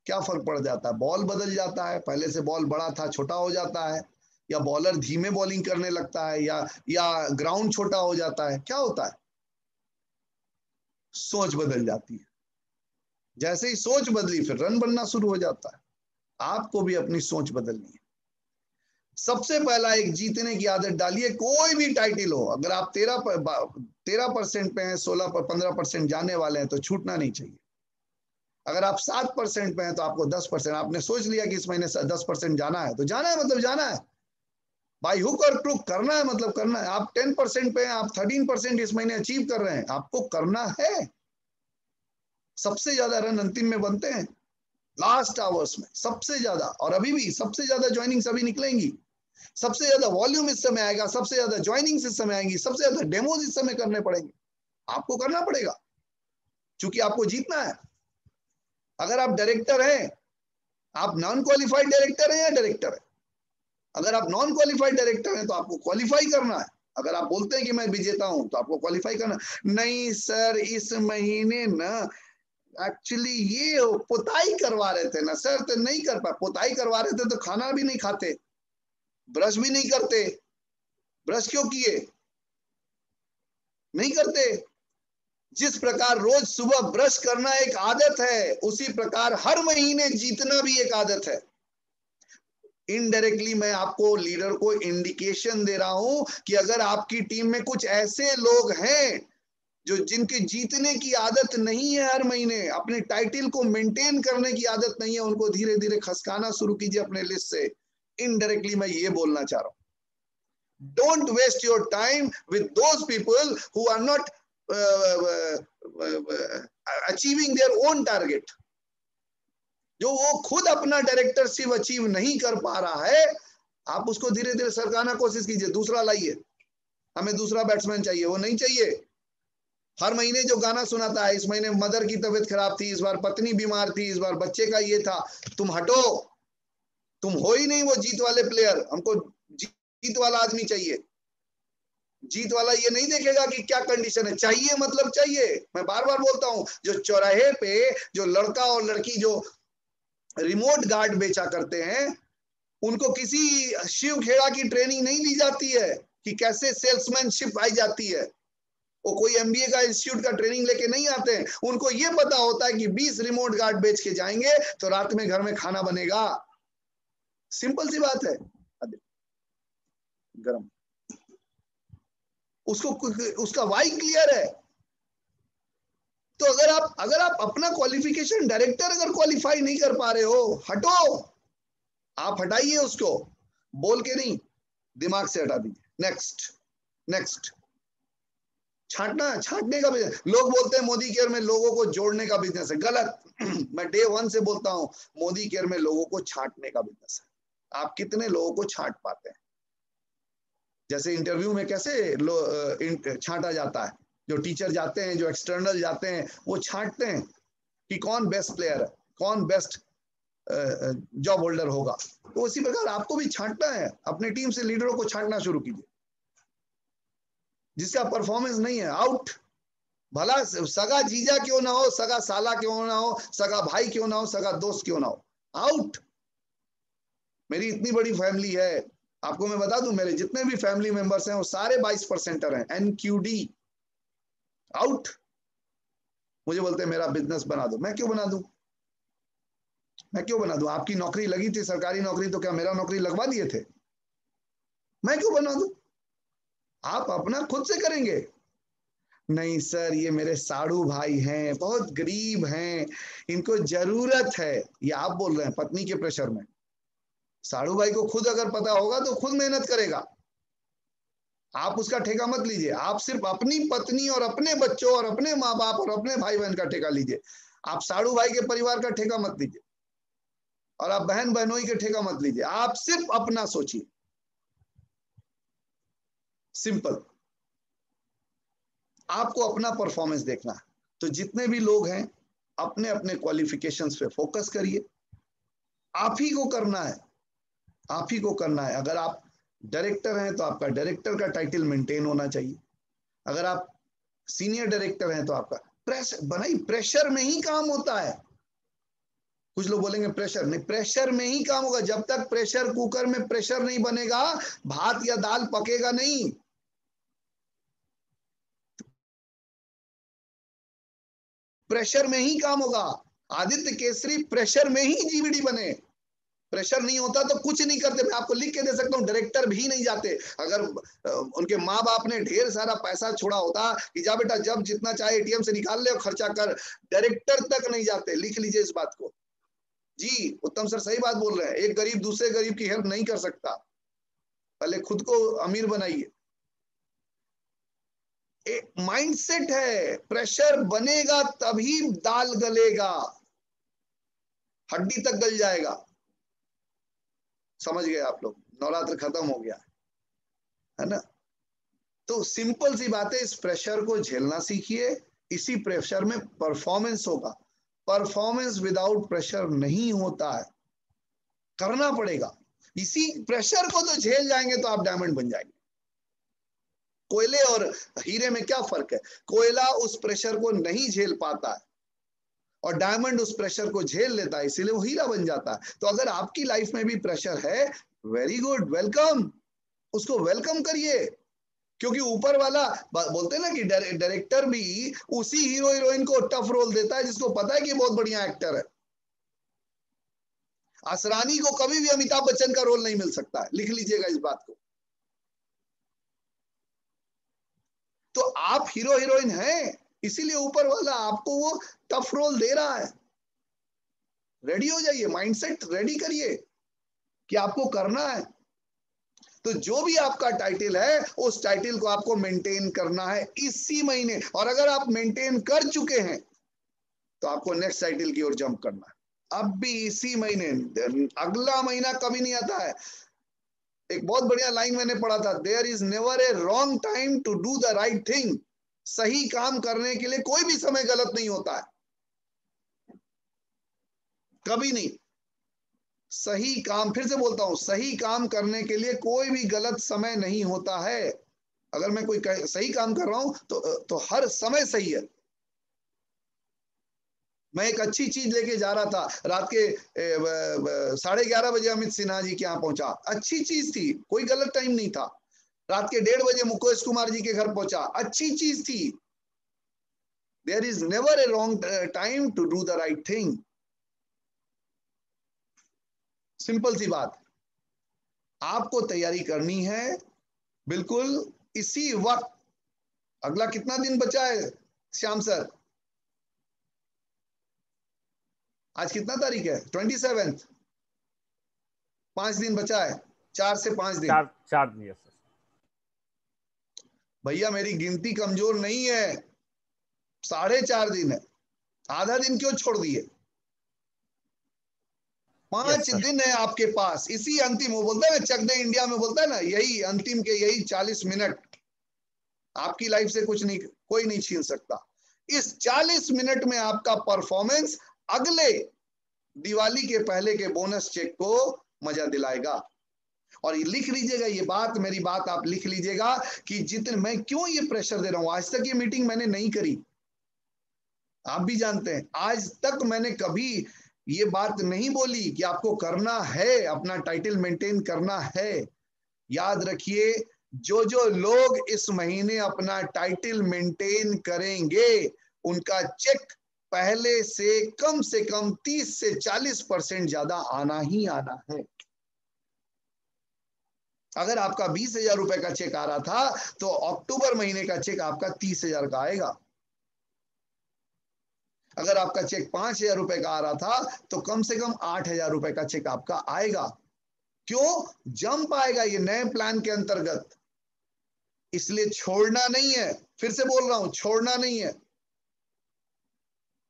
क्या फर्क पड़ जाता है? बॉल बदल जाता है, पहले से बॉल बड़ा था छोटा हो जाता है, या बॉलर धीमे बॉलिंग करने लगता है, या ग्राउंड छोटा हो जाता है। क्या होता है? सोच बदल जाती है। जैसे ही सोच बदली, फिर रन बनना शुरू हो जाता है। आपको भी अपनी सोच बदलनी है। सबसे पहला, एक जीतने की आदत डालिए। कोई भी टाइटल हो, अगर आप 13% पे हैं, 15% जाने वाले हैं, तो छूटना नहीं चाहिए। अगर आप 7% पे हैं, तो आपको 10%, आपने सोच लिया कि इस महीने 10% जाना है, तो जाना है, मतलब जाना है। बाई हुक और क्रुक करना है, मतलब करना है। आप 10% पे हैं, आप 13% इस महीने अचीव कर रहे हैं, आपको करना है। सबसे ज्यादा रन अंतिम में बनते हैं, लास्ट आवर्स में सबसे ज्यादा। और अभी भी सबसे ज्यादा ज्वाइनिंग्स अभी निकलेंगी, सबसे ज्यादा वॉल्यूम इस समय आएगा, सबसे ज्यादा ज्वाइनिंग्स इस समय आएंगी, सबसे ज्यादा डेमोज इस समय करने पड़ेंगे। आपको करना पड़ेगा, क्योंकि आपको जीतना है। अगर आप डायरेक्टर हैं, आप नॉन क्वालिफाइड डायरेक्टर हैं या डायरेक्टर है? अगर आप नॉन क्वालिफाइड डायरेक्टर हैं, तो आपको क्वालिफाई करना है। अगर आप बोलते हैं कि मैं विजेता हूं, तो आपको क्वालिफाई करना। नहीं सर, इस महीने ना एक्चुअली ये पुताई करवा रहे थे ना सर, तो नहीं कर पाए। पुताई करवा रहे थे तो खाना भी नहीं खाते, ब्रश भी नहीं करते। ब्रश क्यों किए? नहीं करते। जिस प्रकार रोज सुबह ब्रश करना एक आदत है, उसी प्रकार हर महीने जीतना भी एक आदत है। इनडायरेक्टली मैं आपको, लीडर को इंडिकेशन दे रहा हूं कि अगर आपकी टीम में कुछ ऐसे लोग हैं जो जिनके जीतने की आदत नहीं है, हर महीने अपने टाइटल को मेंटेन करने की आदत नहीं है, उनको धीरे धीरे खसकाना शुरू कीजिए अपने लिस्ट से। इनडायरेक्टली मैं ये बोलना चाह रहा हूं, don't waste your time with those people who are not achieving their own target. जो वो खुद अपना डायरेक्टरशिप अचीव नहीं कर पा रहा है, आप उसको धीरे धीरे सरकाना कोशिश कीजिए। दूसरा लाइए, हमें दूसरा बैट्समैन चाहिए, वो नहीं चाहिए। हर महीने जो गाना सुनाता है, इस महीने मदर की तबीयत खराब थी, इस बार पत्नी बीमार थी, इस बार बच्चे का ये था, तुम हटो, तुम हो ही नहीं वो जीत वाले प्लेयर। हमको जीत वाला आदमी चाहिए। जीत वाला ये नहीं देखेगा कि क्या कंडीशन है, चाहिए मतलब चाहिए। मैं बार बार बोलता हूं, जो चौराहे पे जो लड़का और लड़की जो रिमोट गार्ड बेचा करते हैं, उनको किसी शिव खेड़ा की ट्रेनिंग नहीं दी जाती है कि कैसे सेल्समैनशिप आई जाती है। वो कोई एमबीए का इंस्टीट्यूट का ट्रेनिंग लेके नहीं आते हैं। उनको ये पता होता है कि 20 रिमोट गार्ड बेच के जाएंगे तो रात में घर में खाना बनेगा। सिंपल सी बात है। गरम, उसको उसका वाई क्लियर है। तो अगर आप अपना क्वालिफिकेशन डायरेक्टर अगर क्वालिफाई नहीं कर पा रहे हो, हटो। आप हटाइए उसको, बोल के नहीं, दिमाग से हटा दीजिए। नेक्स्ट नेक्स्ट, छांटने का बिजनेस। लोग बोलते हैं मोदी केयर में लोगों को जोड़ने का बिजनेस है, गलत। मैं डे 1 से बोलता हूं, मोदी केयर में लोगों को छांटने का बिजनेस है। आप कितने लोगों को छांट पाते हैं? जैसे इंटरव्यू में कैसे छांटा जाता है, जो टीचर जाते हैं, जो एक्सटर्नल जाते हैं, वो छांटते हैं कि कौन बेस्ट प्लेयर है, कौन बेस्ट जॉब होल्डर होगा। तो उसी प्रकार आपको भी छांटना है। अपनी टीम से लीडरों को छांटना शुरू कीजिए। जिसका परफॉर्मेंस नहीं है, आउट। भला सगा जीजा क्यों ना हो, सगा साला क्यों ना हो, सगा भाई क्यों ना हो, सगा दोस्त क्यों ना हो, आउट। मेरी इतनी बड़ी फैमिली है, आपको मैं बता दूं, मेरे जितने भी फैमिली मेंबर्स हैं वो सारे 22% हैं, एनक्यूडी, आउट। मुझे बोलते हैं मेरा बिजनेस बना दो। मैं क्यों बना दूं? मैं क्यों बना दूं? आपकी नौकरी लगी थी, सरकारी नौकरी, तो क्या मेरा नौकरी लगवा दिए थे? मैं क्यों बना दूं? आप अपना खुद से करेंगे। नहीं सर, ये मेरे साड़ू भाई हैं, बहुत गरीब हैं, इनको जरूरत है। ये आप बोल रहे हैं पत्नी के प्रेशर में। साड़ू भाई को खुद अगर पता होगा तो खुद मेहनत करेगा। आप उसका ठेका मत लीजिए। आप सिर्फ अपनी पत्नी और अपने बच्चों और अपने माँ बाप और अपने भाई बहन का ठेका लीजिए। आप साड़ू भाई के परिवार का ठेका मत लीजिए, और आप बहन बहनोई के ठेका मत लीजिए। आप सिर्फ अपना सोचिए। सिंपल। आपको अपना परफॉर्मेंस देखना है। तो जितने भी लोग हैं, अपने अपने क्वालिफिकेशंस पे फोकस करिए। आप ही को करना है, आप ही को करना है। अगर आप डायरेक्टर हैं तो आपका डायरेक्टर का टाइटल मेंटेन होना चाहिए। अगर आप सीनियर डायरेक्टर हैं तो आपका प्रेशर में ही काम होता है। कुछ लोग बोलेंगे प्रेशर नहीं, प्रेशर में ही काम होगा। जब तक प्रेशर कुकर में प्रेशर नहीं बनेगा, भात या दाल पकेगा नहीं। प्रेशर में ही काम होगा। आदित्य केसरी प्रेशर में ही जीवीडी बने। प्रेशर नहीं होता तो कुछ नहीं करते। मैं आपको लिख के दे सकता हूँ, डायरेक्टर भी नहीं जाते। अगर उनके माँ बाप ने ढेर सारा पैसा छोड़ा होता कि जा बेटा जब जितना चाहे एटीएम से निकाल ले और खर्चा कर, डायरेक्टर तक नहीं जाते। लिख लीजिए इस बात को। जी उत्तम सर सही बात बोल रहे हैं। एक गरीब दूसरे गरीब की हेल्प नहीं कर सकता। पहले खुद को अमीर बनाइए। एक माइंडसेट है, प्रेशर बनेगा तभी दाल गलेगा, हड्डी तक गल जाएगा। समझ गए आप लोग? नवरात्र खत्म हो गया है ना? तो सिंपल सी बात है, इस प्रेशर को झेलना सीखिए। इसी प्रेशर में परफॉर्मेंस होगा। परफॉर्मेंस विदाउट प्रेशर नहीं होता है, करना पड़ेगा। इसी प्रेशर को तो झेल जाएंगे तो आप डायमंड बन जाएंगे। कोयले और हीरे में क्या फर्क है? कोयला उस प्रेशर को नहीं झेल पाता है और डायमंड उस प्रेशर को झेल लेता है, इसीलिए वो हीरा बन जाता है। तो अगर आपकी लाइफ में भी प्रेशर है, वेरी गुड, वेलकम। उसको वेलकम करिए। क्योंकि ऊपर वाला बोलते हैं ना कि डायरेक्टर भी उसी हीरो हीरोइन को टफ रोल देता है जिसको पता है कि बहुत बढ़िया एक्टर है। असरानी को कभी भी अमिताभ बच्चन का रोल नहीं मिल सकता है, लिख लीजिएगा इस बात को। तो आप हीरो हीरोइन हैं, इसीलिए ऊपर वाला आपको वो टफ रोल दे रहा है। रेडी हो जाइए, माइंडसेट रेडी करिए कि आपको करना है। तो जो भी आपका टाइटल है उस टाइटल को आपको मेंटेन करना है इसी महीने, और अगर आप मेंटेन कर चुके हैं तो आपको नेक्स्ट टाइटल की ओर जंप करना है अब भी इसी महीने। अगला महीना कभी नहीं आता है। एक बहुत बढ़िया लाइन मैंने पढ़ा था, there is never a wrong time to do the right thing. सही काम करने के लिए कोई भी समय गलत नहीं होता है, कभी नहीं। सही काम, फिर से बोलता हूं, सही काम करने के लिए कोई भी गलत समय नहीं होता है। अगर मैं कोई सही काम कर रहा हूं तो हर समय सही है। मैं एक अच्छी चीज लेके जा रहा था, रात के 11:30 बजे अमित सिन्हा जी के यहाँ पहुंचा, अच्छी चीज थी, कोई गलत टाइम नहीं था। रात के 1:30 बजे मुकेश कुमार जी के घर पहुंचा, अच्छी चीज थी। There is never a wrong time to do the right thing. Simple सी बात, आपको तैयारी करनी है बिल्कुल इसी वक्त। अगला कितना दिन बचा है श्याम सर? आज कितना तारीख है? 27। 5 दिन बचा है, 4 से 5 दिन।
4 दिन।
भैया मेरी गिनती कमजोर नहीं है, 4.5 दिन है, आधा दिन क्यों छोड़ दिए? 5 दिन है आपके पास, इसी अंतिम, वो बोलता है ना चक दे इंडिया में, बोलता है ना, यही अंतिम के यही 40 मिनट आपकी लाइफ से कुछ नहीं, कोई नहीं छीन सकता। इस 40 मिनट में आपका परफॉर्मेंस अगले दिवाली के पहले के बोनस चेक को मजा दिलाएगा। और ये लिख लीजिएगा, ये बात, मेरी बात आप लिख लीजिएगा कि जितने, मैं क्यों ये प्रेशर दे रहा हूं, आज तक ये मीटिंग मैंने नहीं करी, आप भी जानते हैं, आज तक मैंने कभी ये बात नहीं बोली कि आपको करना है, अपना टाइटल मेंटेन करना है। याद रखिए, जो जो लोग इस महीने अपना टाइटल मेंटेन करेंगे उनका चेक पहले से कम 30 से 40% ज्यादा आना ही आना है। अगर आपका 20,000 रुपए का चेक आ रहा था तो अक्टूबर महीने का चेक आपका 30,000 का आएगा। अगर आपका चेक 5,000 रुपए का आ रहा था तो कम से कम 8,000 रुपए का चेक आपका आएगा। क्यों? जंप आएगा ये नए प्लान के अंतर्गत, इसलिए छोड़ना नहीं है। फिर से बोल रहा हूं, छोड़ना नहीं है।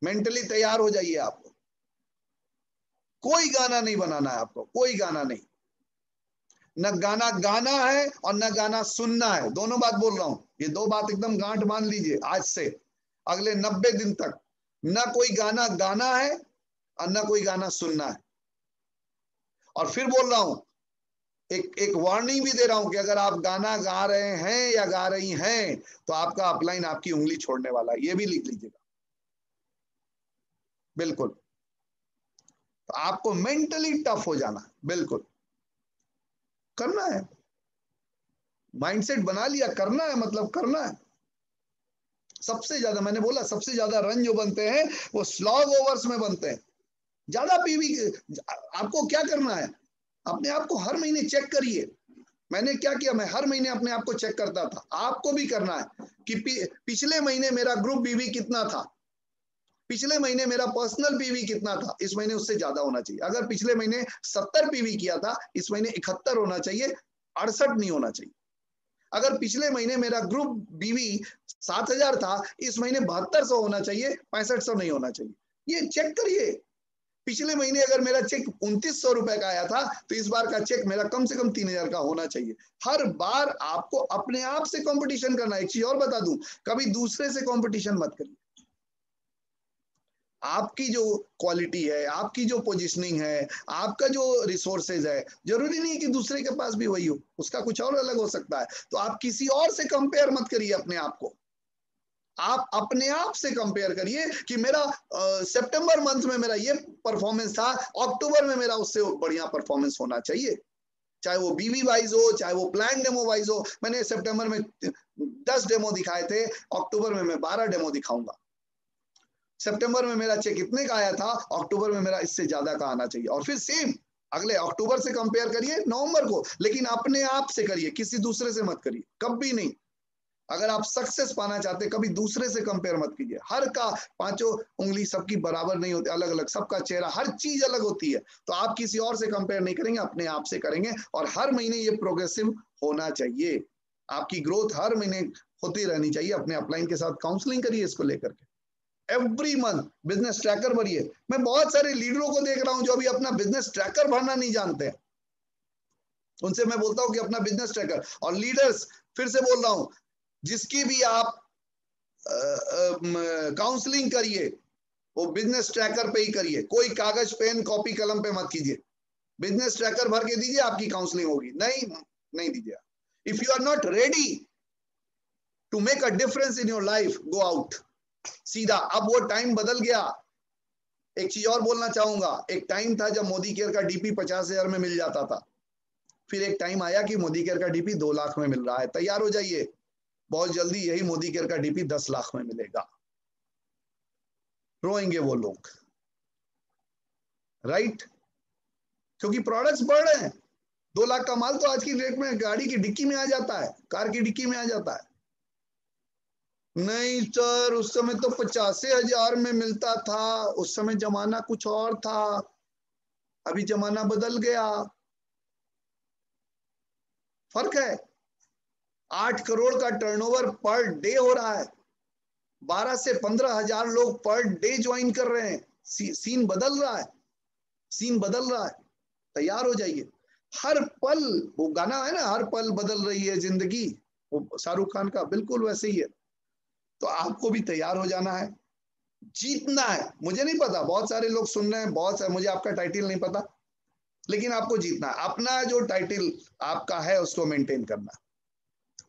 मेंटली तैयार हो जाइए। आपको कोई गाना नहीं बनाना है, आपको कोई गाना नहीं, न गाना गाना है और न गाना सुनना है, दोनों बात बोल रहा हूं। ये दो बात एकदम गांठ मान लीजिए, आज से अगले 90 दिन तक न कोई गाना गाना है और न कोई गाना सुनना है। और फिर बोल रहा हूं, एक वार्निंग भी दे रहा हूं कि अगर आप गाना गा रहे हैं या गा रही हैं तो आपका अपलाइन आपकी उंगली छोड़ने वाला है, ये भी लिख लीजिएगा बिल्कुल। तो आपको मेंटली टफ हो जाना, बिल्कुल करना है, माइंडसेट बना लिया, करना है, मतलब करना है। सबसे ज्यादा, मैंने बोला, सबसे ज्यादा रन जो बनते हैं वो स्लॉग ओवर्स में बनते हैं। ज्यादा पीवी, आपको क्या करना है, अपने आप को हर महीने चेक करिए। मैंने क्या किया, मैं हर महीने अपने आप को चेक करता था, आपको भी करना है कि पिछले महीने मेरा ग्रुप पीवी कितना था, पिछले महीने मेरा पर्सनल पीवी कितना था, इस महीने उससे ज्यादा होना चाहिए। अगर पिछले महीने 70 पीवी किया था, इस महीने 71 होना चाहिए, 68 नहीं होना चाहिए। अगर पिछले महीने मेरा ग्रुप बीवी 7,000 था, इस महीने 7200 होना चाहिए, 6500 नहीं होना चाहिए। ये चेक करिए। पिछले महीने अगर मेरा चेक 2900 रुपए का आया था तो इस बार का चेक मेरा कम से कम 3,000 का होना चाहिए। हर बार आपको अपने आप से कंपटीशन करना है। एक चीज और बता दूं, कभी दूसरे से कंपटीशन मत करिए। आपकी जो क्वालिटी है, आपकी जो पोजीशनिंग है, आपका जो रिसोर्सेज है, जरूरी नहीं है कि दूसरे के पास भी वही हो, उसका कुछ और अलग हो सकता है। तो आप किसी और से कंपेयर मत करिए अपने आप को, आप अपने आप से कंपेयर करिए कि मेरा सितंबर मंथ में मेरा ये परफॉर्मेंस था, अक्टूबर में मेरा उससे बढ़िया परफॉर्मेंस होना चाहिए। चाहे वो बीवी वाइज हो, चाहे वो प्लान डेमो वाइज हो। मैंने सितंबर में 10 डेमो दिखाए थे, अक्टूबर में मैं 12 डेमो दिखाऊंगा। सितंबर में मेरा चेक इतने का आया था, अक्टूबर में मेरा इससे ज्यादा का आना चाहिए। और फिर सेम अगले अक्टूबर से कंपेयर करिए नवंबर को, लेकिन अपने आप से करिए, किसी दूसरे से मत करिए, कभी नहीं। अगर आप सक्सेस पाना चाहते, कभी दूसरे से कंपेयर मत कीजिए। हर का पांचों उंगली सबकी बराबर नहीं होती, अलग अलग, सबका चेहरा, हर चीज अलग होती है। तो आप किसी और से कंपेयर नहीं करेंगे, अपने आप से करेंगे। और हर महीने ये प्रोग्रेसिव होना चाहिए, आपकी ग्रोथ हर महीने होती रहनी चाहिए। अपने अपलाइन के साथ काउंसलिंग करिए इसको लेकर के। एवरी मंथ बिजनेस ट्रैकर भरिए। मैं बहुत सारे लीडरों को देख रहा हूं जो अभी अपना बिजनेस ट्रैकर भरना नहीं जानते हैं। उनसे मैं बोलता हूं कि अपना बिजनेस ट्रैकर, और लीडर्स फिर से बोल रहा हूं, जिसकी भी आप काउंसलिंग करिए वो बिजनेस ट्रैकर पे ही करिए, कोई कागज पेन कॉपी कलम पे मत कीजिए। बिजनेस ट्रैकर भर के दीजिए, आपकी काउंसलिंग होगी। नहीं दीजिए। If you are not ready to make a difference in your life, go out सीधा। अब वो टाइम बदल गया। एक चीज और बोलना चाहूंगा, एक टाइम था जब मोदी केयर का डीपी 50,000 में मिल जाता था। फिर एक टाइम आया कि मोदी केयर का डीपी 2 लाख में मिल रहा है। तैयार हो जाइए, बहुत जल्दी यही मोदी केयर का डीपी 10 लाख में मिलेगा। रोएंगे वो लोग, राइट? क्योंकि प्रोडक्ट्स बढ़ रहे हैं। 2 लाख का माल तो आज की डेट में गाड़ी की डिक्की में आ जाता है, कार की डिक्की में आ जाता है। नहीं सर, उस समय तो 85,000 में मिलता था, उस समय जमाना कुछ और था, अभी जमाना बदल गया। फर्क है। 8 करोड़ का टर्नओवर पर डे हो रहा है, 12 से 15,000 लोग पर डे ज्वाइन कर रहे हैं। सीन बदल रहा है, सीन बदल रहा है। तैयार हो जाइए। हर पल, वो गाना है ना, हर पल बदल रही है जिंदगी, वो शाहरुख खान का, बिल्कुल वैसे ही है। तो आपको भी तैयार हो जाना है, जीतना है। मुझे नहीं पता, बहुत सारे लोग सुन रहे हैं, बहुत सारे, मुझे आपका टाइटल नहीं पता, लेकिन आपको जीतना है। अपना जो टाइटल आपका है उसको मेंटेन करना,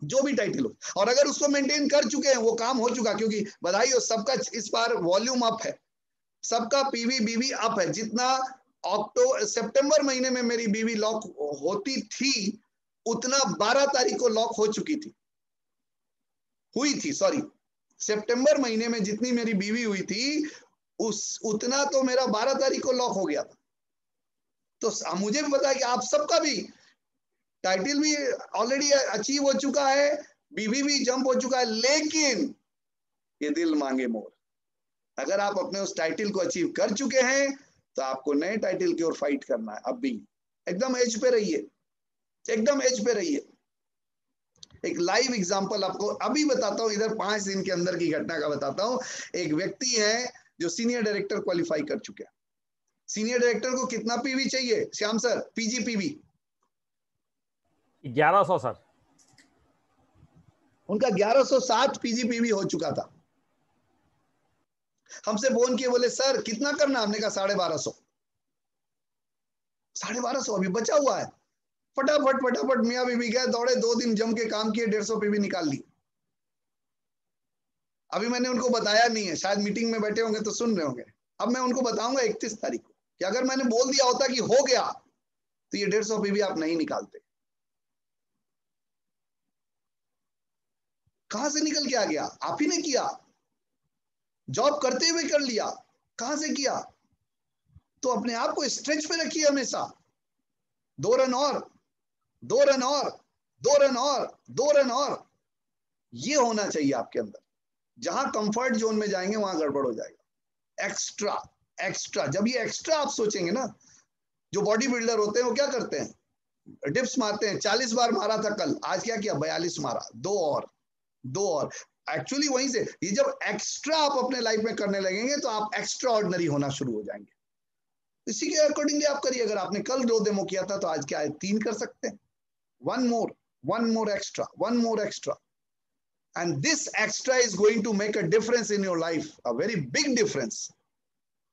जो भी टाइटल हो। और अगर उसको मेंटेन कर चुके हैं, वो काम हो चुका, क्योंकि बधाई हो, सबका इस बार वॉल्यूम अप है, सबका पीवी बीवी अप है। जितना सितंबर महीने में मेरी बीवी लॉक होती थी, उतना 12 तारीख को लॉक हो चुकी थी, हुई थी, सॉरी। सितंबर महीने में जितनी मेरी बीवी हुई थी, उतना तो मेरा 12 तारीख को लॉक हो गया था। तो मुझे भी पता है कि आप सबका भी टाइटल भी ऑलरेडी अचीव हो चुका है, बीवी भी जंप हो चुका है, लेकिन ये दिल मांगे मोर। अगर आप अपने उस टाइटल को अचीव कर चुके हैं, तो आपको नए टाइटल की ओर फाइट करना है। अब भी एकदम एज पे रहिए, एकदम एज पे रहिए। एक लाइव एग्जांपल आपको अभी बताता हूं, इधर 5 दिन के अंदर की घटना का बताता हूं। एक व्यक्ति है जो सीनियर डायरेक्टर क्वालिफाई कर चुके हैं। सीनियर डायरेक्टर को कितना पीवी चाहिए Shyam sir, PG PV?
1100 sir.
उनका 1160 पीजी पीवी हो चुका था। हमसे फोन किए, बोले सर कितना करना? हमने कहा 1250। 1250 अभी बचा हुआ है। फटाफट फटाफट मियां बीबी गए, दौड़े, 2 दिन जम के काम किए, 150 पीवी निकाल ली। अभी मैंने उनको बताया नहीं है, शायद मीटिंग में बैठे होंगे तो सुन रहे होंगे। अब मैं उनको बताऊंगा 31 तारीख को, कि अगर मैंने बोल दिया होता कि हो गया, तो ये 150 पीवी आप नहीं निकालते। कहां से निकल के आ गया? आप ही ने किया, जॉब करते हुए कर लिया। कहां से किया? तो अपने आप को स्ट्रेच पे रखिए हमेशा। 2 रन और, 2 रन और, 2 रन और, 2 रन और, ये होना चाहिए आपके अंदर। जहां कंफर्ट जोन में जाएंगे वहां गड़बड़ हो जाएगा। एक्स्ट्रा एक्स्ट्रा, जब ये एक्स्ट्रा आप सोचेंगे ना, जो बॉडी बिल्डर होते हैं वो क्या करते हैं? डिप्स मारते हैं। 40 बार मारा था कल, आज क्या किया? 42 मारा, 2 और, 2 और। एक्चुअली वहीं से, ये जब एक्स्ट्रा आप अपने लाइफ में करने लगेंगे, तो आप एक्स्ट्रा ऑर्डिनरी होना शुरू हो जाएंगे। इसी के अकॉर्डिंगली आप करिए। अगर आपने कल 2 डेमो किया था, तो आज क्या है? 3 कर सकते हैं। one more extra, one more extra, and this extra is going to make a difference in your life, a very big difference.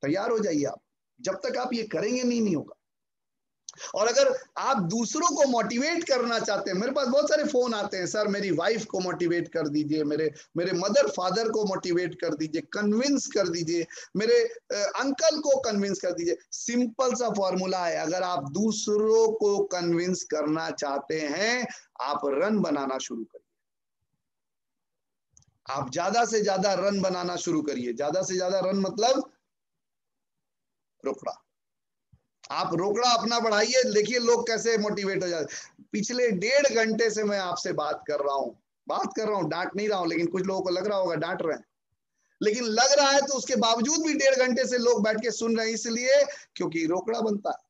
तैयार हो जाइए आप। जब तक आप ये करेंगे नहीं होगा। और अगर आप दूसरों को मोटिवेट करना चाहते हैं, मेरे पास बहुत सारे फोन आते हैं, सर मेरी वाइफ को मोटिवेट कर दीजिए, मेरे मदर फादर को मोटिवेट कर दीजिए, कन्विंस कर दीजिए, मेरे अंकल को कन्विंस कर दीजिए। सिंपल सा फॉर्मूला है, अगर आप दूसरों को कन्विंस करना चाहते हैं, आप रन बनाना शुरू करिए। आप ज्यादा से ज्यादा रन बनाना शुरू करिए। ज्यादा से ज्यादा रन मतलब रोकड़ा। आप रोकड़ा अपना बढ़ाइए, देखिए लोग कैसे मोटिवेट हो जाते। पिछले 1.5 घंटे से मैं आपसे बात कर रहा हूं, डांट नहीं रहा हूं, लेकिन कुछ लोगों को लग रहा होगा डांट रहे हैं, लेकिन लग रहा है तो उसके बावजूद भी 1.5 घंटे से लोग बैठ के सुन रहे हैं, इसलिए क्योंकि रोकड़ा बनता है।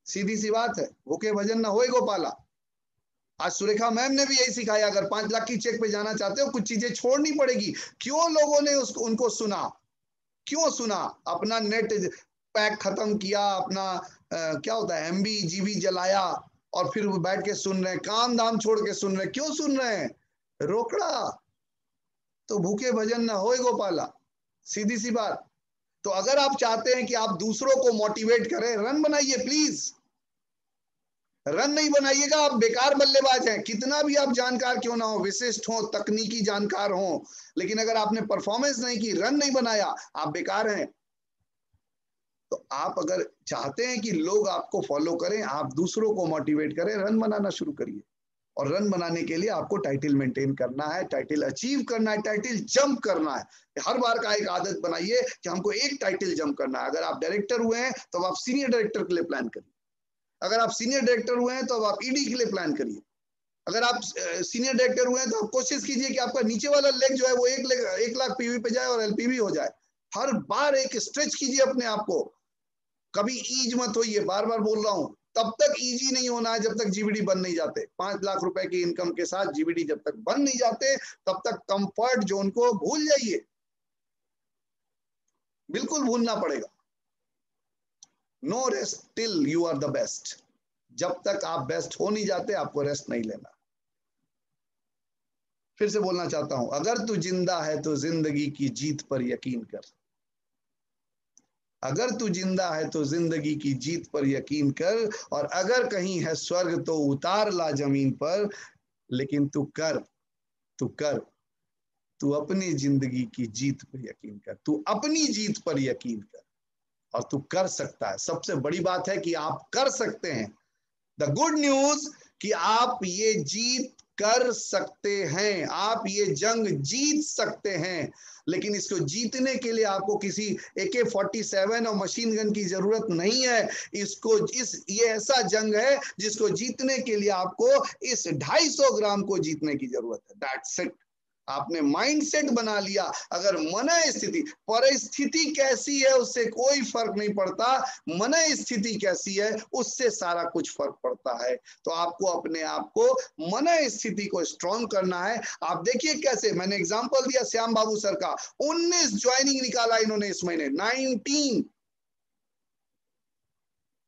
सीधी सी बात है, भूखे भजन न होए गोपाला। आज सुरेखा मैम ने भी यही सिखाया, अगर 5 लाख की चेक पे जाना चाहते हो, कुछ चीजें छोड़नी पड़ेगी। क्यों लोगों ने उनको सुना, क्यों सुना? अपना नेट पैक खत्म किया, अपना क्या होता है MB GB जलाया, और फिर वो बैठ के सुन रहे हैं, काम धाम छोड़ के सुन रहे हैं। क्यों सुन रहे हैं? रोकड़ा। तो भूखे भजन न होए गोपाला, सीधी सी बात। तो अगर आप चाहते हैं कि आप दूसरों को मोटिवेट करें, रन बनाइए प्लीज। रन नहीं बनाइएगा, आप बेकार बल्लेबाज हैं, कितना भी आप जानकार क्यों ना हो, विशिष्ट हो, तकनीकी जानकार हो, लेकिन अगर आपने परफॉर्मेंस नहीं की, रन नहीं बनाया, आप बेकार हैं। तो आप अगर चाहते हैं कि लोग आपको फॉलो करें, आप दूसरों को मोटिवेट करें, रन बनाना शुरू करिए। और रन बनाने के लिए आपको टाइटल मेंटेन करना है, टाइटल अचीव करना है, टाइटल जंप करना है। हर बार का एक आदत बनाइए कि हमको एक टाइटल जंप करना है। अगर आप डायरेक्टर हुए हैं तो आप सीनियर डायरेक्टर के लिए प्लान करिए। अगर आप सीनियर डायरेक्टर हुए हैं तो अब आप ED के लिए प्लान करिए। अगर आप सीनियर डायरेक्टर हुए हैं तो आप कोशिश कीजिए कि आपका नीचे वाला लेग जो है वो 1 लाख PV पे जाए और LPV हो जाए। हर बार एक स्ट्रेच कीजिए अपने आप को, कभी ईज मत होइए, बार बार बोल रहा हूं। तब तक ईजी नहीं होना है जब तक GVD बन नहीं जाते। 5 लाख रुपए की इनकम के साथ GVD जब तक बन नहीं जाते, तब तक कंफर्ट जोन को भूल जाइए, बिल्कुल भूलना पड़ेगा। No rest till you are the best. जब तक आप बेस्ट हो नहीं जाते, आपको रेस्ट नहीं लेना। फिर से बोलना चाहता हूं, अगर तू जिंदा है तो जिंदगी की जीत पर यकीन कर। अगर तू जिंदा है तो जिंदगी की जीत पर यकीन कर, और अगर कहीं है स्वर्ग तो उतार ला जमीन पर। लेकिन तू कर, तू अपनी जिंदगी की जीत पर यकीन कर, तू अपनी जीत पर यकीन कर, और तू कर सकता है। सबसे बड़ी बात है कि आप कर सकते हैं। द गुड न्यूज कि आप ये जीत कर सकते हैं, आप ये जंग जीत सकते हैं। लेकिन इसको जीतने के लिए आपको किसी AK-47 और मशीन गन की जरूरत नहीं है। ये ऐसा जंग है जिसको जीतने के लिए आपको इस 250 ग्राम को जीतने की जरूरत है। That's it. आपने माइंडसेट बना लिया। अगर मनः स्थिति, परिस्थिति कैसी है उससे कोई फर्क नहीं पड़ता, मनः स्थिति कैसी है उससे सारा कुछ फर्क पड़ता है। तो आपको अपने आप को, मनः स्थिति को स्ट्रॉन्ग करना है। आप देखिए कैसे, मैंने एग्जांपल दिया श्याम बाबू सर का, 19 ज्वाइनिंग निकाला इन्होंने इस महीने, 19।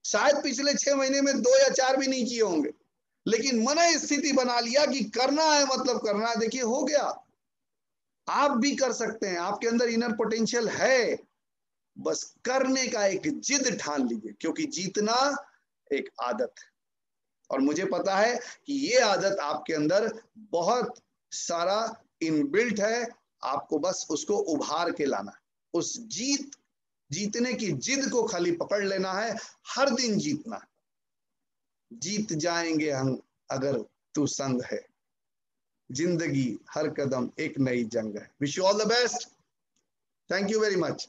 शायद पिछले 6 महीने में 2 या 4 भी नहीं किए होंगे, लेकिन मनः स्थिति बना लिया कि करना है, मतलब करना है। देखिए हो गया। आप भी कर सकते हैं, आपके अंदर इनर पोटेंशियल है, बस करने का एक जिद ठान लीजिए, क्योंकि जीतना एक आदत है। और मुझे पता है कि ये आदत आपके अंदर बहुत सारा इनबिल्ट है, आपको बस उसको उभार के लाना है। उस जीतने की जिद को खाली पकड़ लेना है, हर दिन जीतना। जीत जाएंगे हम अगर तू संग है, जिंदगी हर कदम एक नई जंग है। Wish you all the best. Thank you very much.